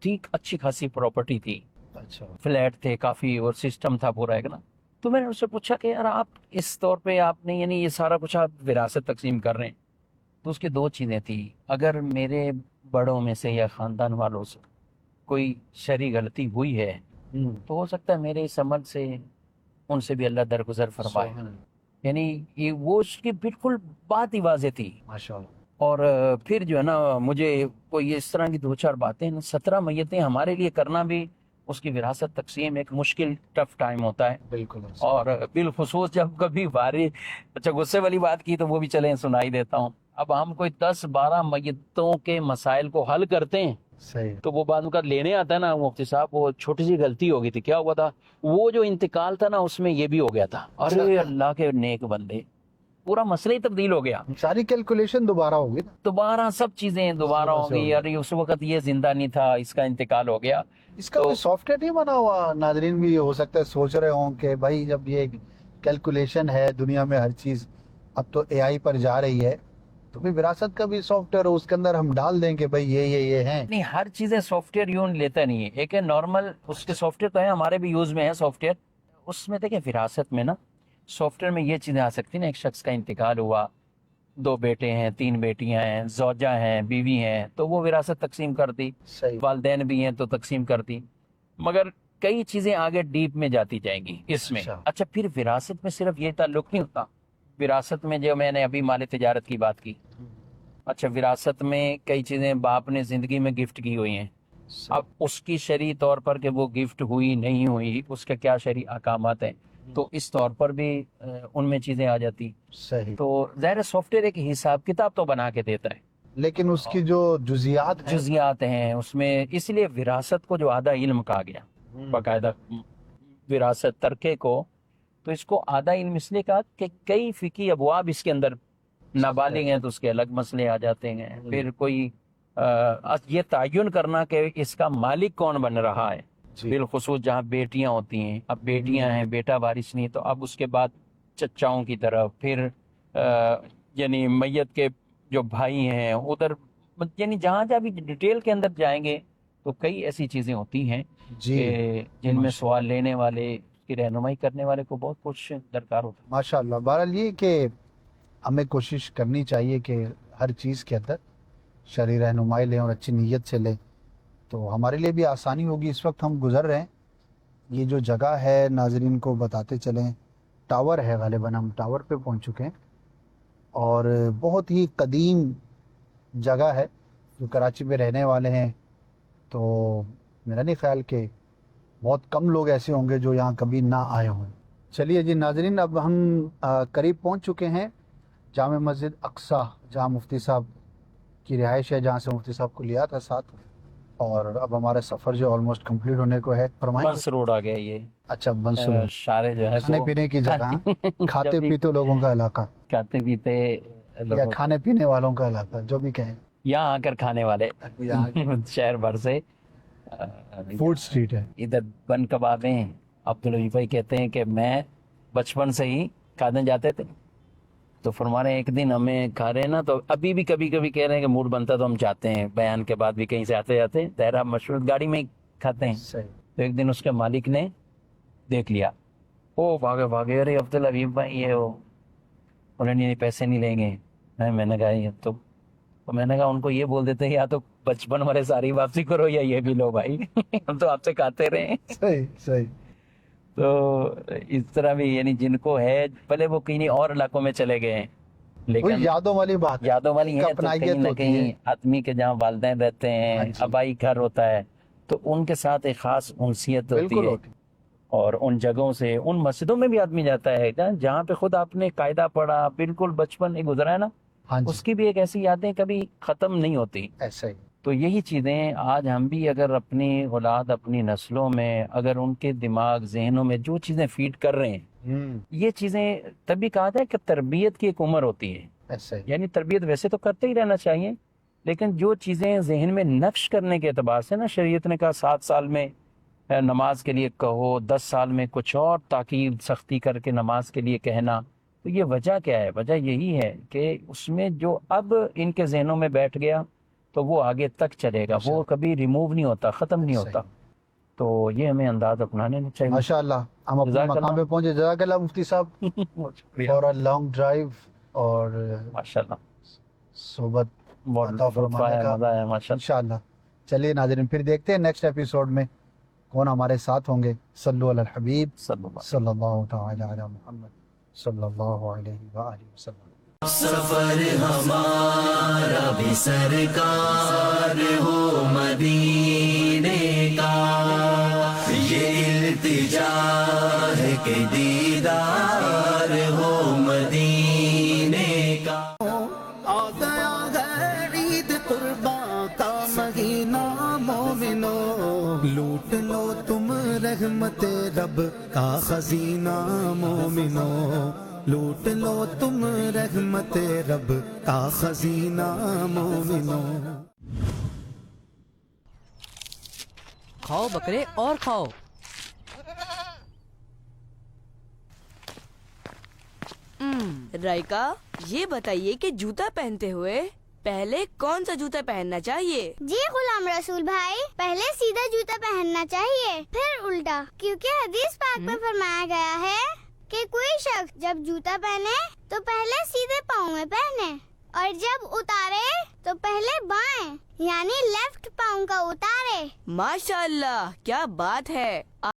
ٹھیک اچھی خاصی پراپرٹی تھی، اچھا. فلیٹ تھے کافی اور سسٹم تھا پورا ایک نا. تو میں نے ان سے پوچھا کہ یار آپ اس طور پہ آپ نے یعنی یہ سارا کچھ آپ وراثت تقسیم کر رہے ہیں، تو اس کی دو چیزیں تھیں. اگر میرے بڑوں میں سے یا خاندان والوں سے کوئی شرعی غلطی ہوئی ہے تو ہو سکتا ہے میرے اس عمل سے ان سے بھی اللہ درگزر فرمائے. یعنی یہ وہ اس کی بالکل بات ہی واضح تھی. ماشاء اللہ. اور پھر جو ہے نا مجھے کوئی اس طرح کی 2-4 باتیں، 17 میتیں ہمارے لیے کرنا بھی اس کی وراثت تقسیم ایک مشکل ٹف ٹائم ہوتا ہے. بالکل. اور بالخصوص جب کبھی اچھا غصے والی بات کی تو وہ بھی چلیں سنائی دیتا ہوں. اب ہم کوئی 10-12 میتوں کے مسائل کو حل کرتے ہیں، صحیح. تو وہ بعد کا لینے آتا ہے نا مفتی صاحب، وہ چھوٹی سی غلطی ہو گئی تھی. کیا ہوا تھا؟ وہ جو انتقال تھا نا اس میں یہ بھی ہو گیا تھا. ارے اللہ کے نیک بندے، پورا مسئلہ ہی تبدیل ہو گیا. ساری کیلکولیشن دوبارہ ہوگی. دوبارہ سب چیزیں دوبارہ ہو گئی. ارے اس وقت یہ زندہ نہیں تھا، اس کا انتقال ہو گیا. اس کا کوئی سافٹ ویئر نہیں بنا ہوا؟ ناظرین بھی ہو سکتا ہے سوچ رہے ہوں کہ بھائی جب یہ کیلکولیشن ہے دنیا میں ہر چیز اب تو اے آئی پر جا رہی ہے، تو بھی وراثت کا بھی سافٹ ویئر اس کے اندر ہم ڈال دیں کہ بھائی یہ ہیں. نہیں، ہر چیزیں سافٹ ویئر یوں لیتا نہیں ہے. ایک ہے نارمل، اس کے سافٹ ویئر تو ہے، ہمارے بھی یوز میں ہے سافٹ ویئر. اس میں دیکھیں وراثت میں نا سافٹ ویئر میں یہ چیزیں آ سکتی ہیں نا، ایک شخص کا انتقال ہوا، 2 بیٹے ہیں، 3 بیٹیاں ہیں، زوجہ ہیں، بیوی ہیں، تو وہ وراثت تقسیم کر دی. صحیح. والدین بھی ہیں تو تقسیم کر دی. مگر کئی چیزیں آگے ڈیپ میں جاتی جائیں گی اس میں. اچھا پھر وراثت میں صرف یہ تعلق نہیں ہوتا. وراثت میں جو میں نے ابھی مال تجارت کی بات کی، اچھا وراثت میں کئی چیزیں باپ نے زندگی میں گفٹ کی ہوئی ہیں. اب اس کی شرعی طور پر کہ وہ گفٹ ہوئی نہیں ہوئی، اس کے کیا شرعی احکامات ہیں، تو اس طور پر بھی ان میں چیزیں آ جاتی. صحیح. تو ظاہر سافٹ ویئر ایک حساب کتاب تو بنا کے دیتا ہے، لیکن اس کی جو جزیات ہیں اس میں. اس لیے وراثت کو جو آدھا علم کہا گیا، باقاعدہ وراثت ترکے کو، تو اس کو آدھا علم اس لیے کہا کہ کئی فقہی ابواب اس کے اندر، نابالغ ہیں تو اس کے الگ مسئلے آ جاتے ہیں. پھر کوئی یہ تعین کرنا کہ اس کا مالک کون بن رہا ہے، بالخصوص جہاں بیٹیاں ہوتی ہیں. اب بیٹیاں ہیں، بیٹا وارث نہیں، تو اب اس کے بعد چچاؤں کی طرف، پھر یعنی میت کے جو بھائی ہیں ادھر، یعنی جہاں بھی ڈیٹیل کے اندر جائیں گے تو کئی ایسی چیزیں ہوتی ہیں کہ جن میں سوال لینے والے کی رہنمائی کرنے والے کو بہت کچھ درکار ہوتا ہے. ماشاء اللہ. بہرحال یہ کہ ہمیں کوشش کرنی چاہیے کہ ہر چیز کے اندر شرعی رہنمائی لیں اور اچھی نیت سے لیں، تو ہمارے لیے بھی آسانی ہوگی. اس وقت ہم گزر رہے ہیں، یہ جو جگہ ہے ناظرین کو بتاتے چلیں، ٹاور ہے، غالباً ہم ٹاور پہ پہنچ چکے ہیں، اور بہت ہی قدیم جگہ ہے. جو کراچی میں رہنے والے ہیں تو میرا نہیں خیال کہ بہت کم لوگ ایسے ہوں گے جو یہاں کبھی نہ آئے ہوں. چلیے جی ناظرین، اب ہم قریب پہنچ چکے ہیں جامع مسجد اقصیٰ، جہاں مفتی صاحب کی رہائش ہے، جہاں سے مفتی صاحب کو لیا تھا ساتھ. اور اب ہمارا سفر جو آلموسٹ کمپلیٹ ہونے کو ہے. فرمائیں. بنس روڈ آ گیا یہ. اچھا بنس روڈ، شارے جو ہے کھانے پینے کی جگہ، کھاتے پیتے لوگوں کا علاقہ، کھاتے پیتے یا کھانے پینے والوں کا علاقہ، جو بھی کہیں. یہاں آ کر کھانے والے شہر بھر سے. فوڈ سٹریٹ ہے ادھر. بن کبابیں عبدالعزیز بھائی کہتے ہیں کہ میں بچپن سے ہی کھانے جاتے تھے، تو فرما رہے ہیں ایک دن ہمیں کھا رہے ہیں نا، تو ابھی بھی کبھی کبھی کہہ رہے ہیں کہ موڈ بنتا تو ہم چاہتے ہیں بیان کے بعد بھی کہیں سے آتے جاتے ہیں، دہرہ مشہور گاڑی میں ہی کھاتے ہیں. تو ایک دن اس کے مالک نے دیکھ لیا، او بھاگے ارے عبدالعزیز بھائی یہ ہو، انہوں نے پیسے نہیں لیں گے. میں نے کہا یہ تو تو میں نے کہا ان کو یہ بول دیتے ہیں یا تو بچپن والے ساری واپسی کرو یا یہ بھی لو بھائی ہم تو آپ سے کھاتے رہے ہیں. صحیح صحیح. تو اس طرح بھی یعنی جن کو ہے بھلے وہ کہیں اور علاقوں میں چلے گئے ہیں وہی لیکن یادوں والی بات ہے. یادوں والی ایک ہیں تو اپنائیت کہیں نہ ہوتی کہیں ہے. آدمی کے جہاں والدین رہتے ہاں ہیں جی. آبائی گھر ہوتا ہے تو ان کے ساتھ ایک خاص انسیت ہوتی بالکل ہے. ہوتی. اور ان جگہوں سے ان مسجدوں میں بھی آدمی جاتا ہے جہاں پہ خود آپ نے قاعدہ پڑھا بالکل بچپن ایک گزرا ہے نا ہاں اس جی کی بھی ایک ایسی یادیں کبھی ختم نہیں ہوتی. ایسا ہی. تو یہی چیزیں آج ہم بھی اگر اپنی اولاد اپنی نسلوں میں اگر ان کے دماغ ذہنوں میں جو چیزیں فیڈ کر رہے ہیں یہ چیزیں تبھی کہا جائے کہ تربیت کی ایک عمر ہوتی ہے. ایسا ہی. یعنی تربیت ویسے تو کرتے ہی رہنا چاہیے لیکن جو چیزیں ذہن میں نقش کرنے کے اعتبار سے نا شریعت نے کہا 7 سال میں نماز کے لیے کہو 10 سال میں کچھ اور تاکید سختی کر کے نماز کے لیے کہنا. تو یہ وجہ کیا ہے؟ وجہ یہی ہے کہ اس میں جو اب ان کے ذہنوں میں بیٹھ گیا تو وہ آگے تک چلے گا وہ کبھی ریموو نہیں ہوتا ختم نہیں ہوتا. تو یہ ہمیں انداز اپنانے چاہیے. ماشاء اللہ ہم اپنے جزاک مقام اللہ. پہ پہنچے. جزاک اللہ مفتی صاحب فار اے لانگ ڈرائیو اور ماشاء اللہ صحبت بہت عطا فرمانے آیا کا مزہ آیا ماشاء اللہ. انشاءاللہ. چلیے ناظرین پھر دیکھتے ہیں نیکسٹ ایپیسوڈ میں کون ہمارے ساتھ ہوں گے. صلو علی الحبیب صلی اللہ صلی اللہ تعالی علی محمد صلی اللہ علیہ وآلہ وسلم. سفر ہمارا بھی سرکار ہو مدینے کا یہ التجا ہے کہ دیدار ہو مدینے کا. آ گیا ہے عید قرباں کا مہینہ مومنو لوٹ لو تم رحمت رب کا خزینہ مومنو لوٹ لو تم رحمت رب کا خزینہ مومنو. کھاؤ بکرے اور کھاؤ. رائکا یہ بتائیے کہ جوتا پہنتے ہوئے پہلے کون سا جوتا پہننا چاہیے؟ جی غلام رسول بھائی پہلے سیدھا جوتا پہننا چاہیے پھر الٹا کیونکہ حدیث پاک میں فرمایا گیا ہے کہ کوئی شخص جب جوتا پہنے تو پہلے سیدھے پاؤں میں پہنے اور جب اتارے تو پہلے بائیں یعنی لیفٹ پاؤں کا اتارے. ماشاء اللہ کیا بات ہے.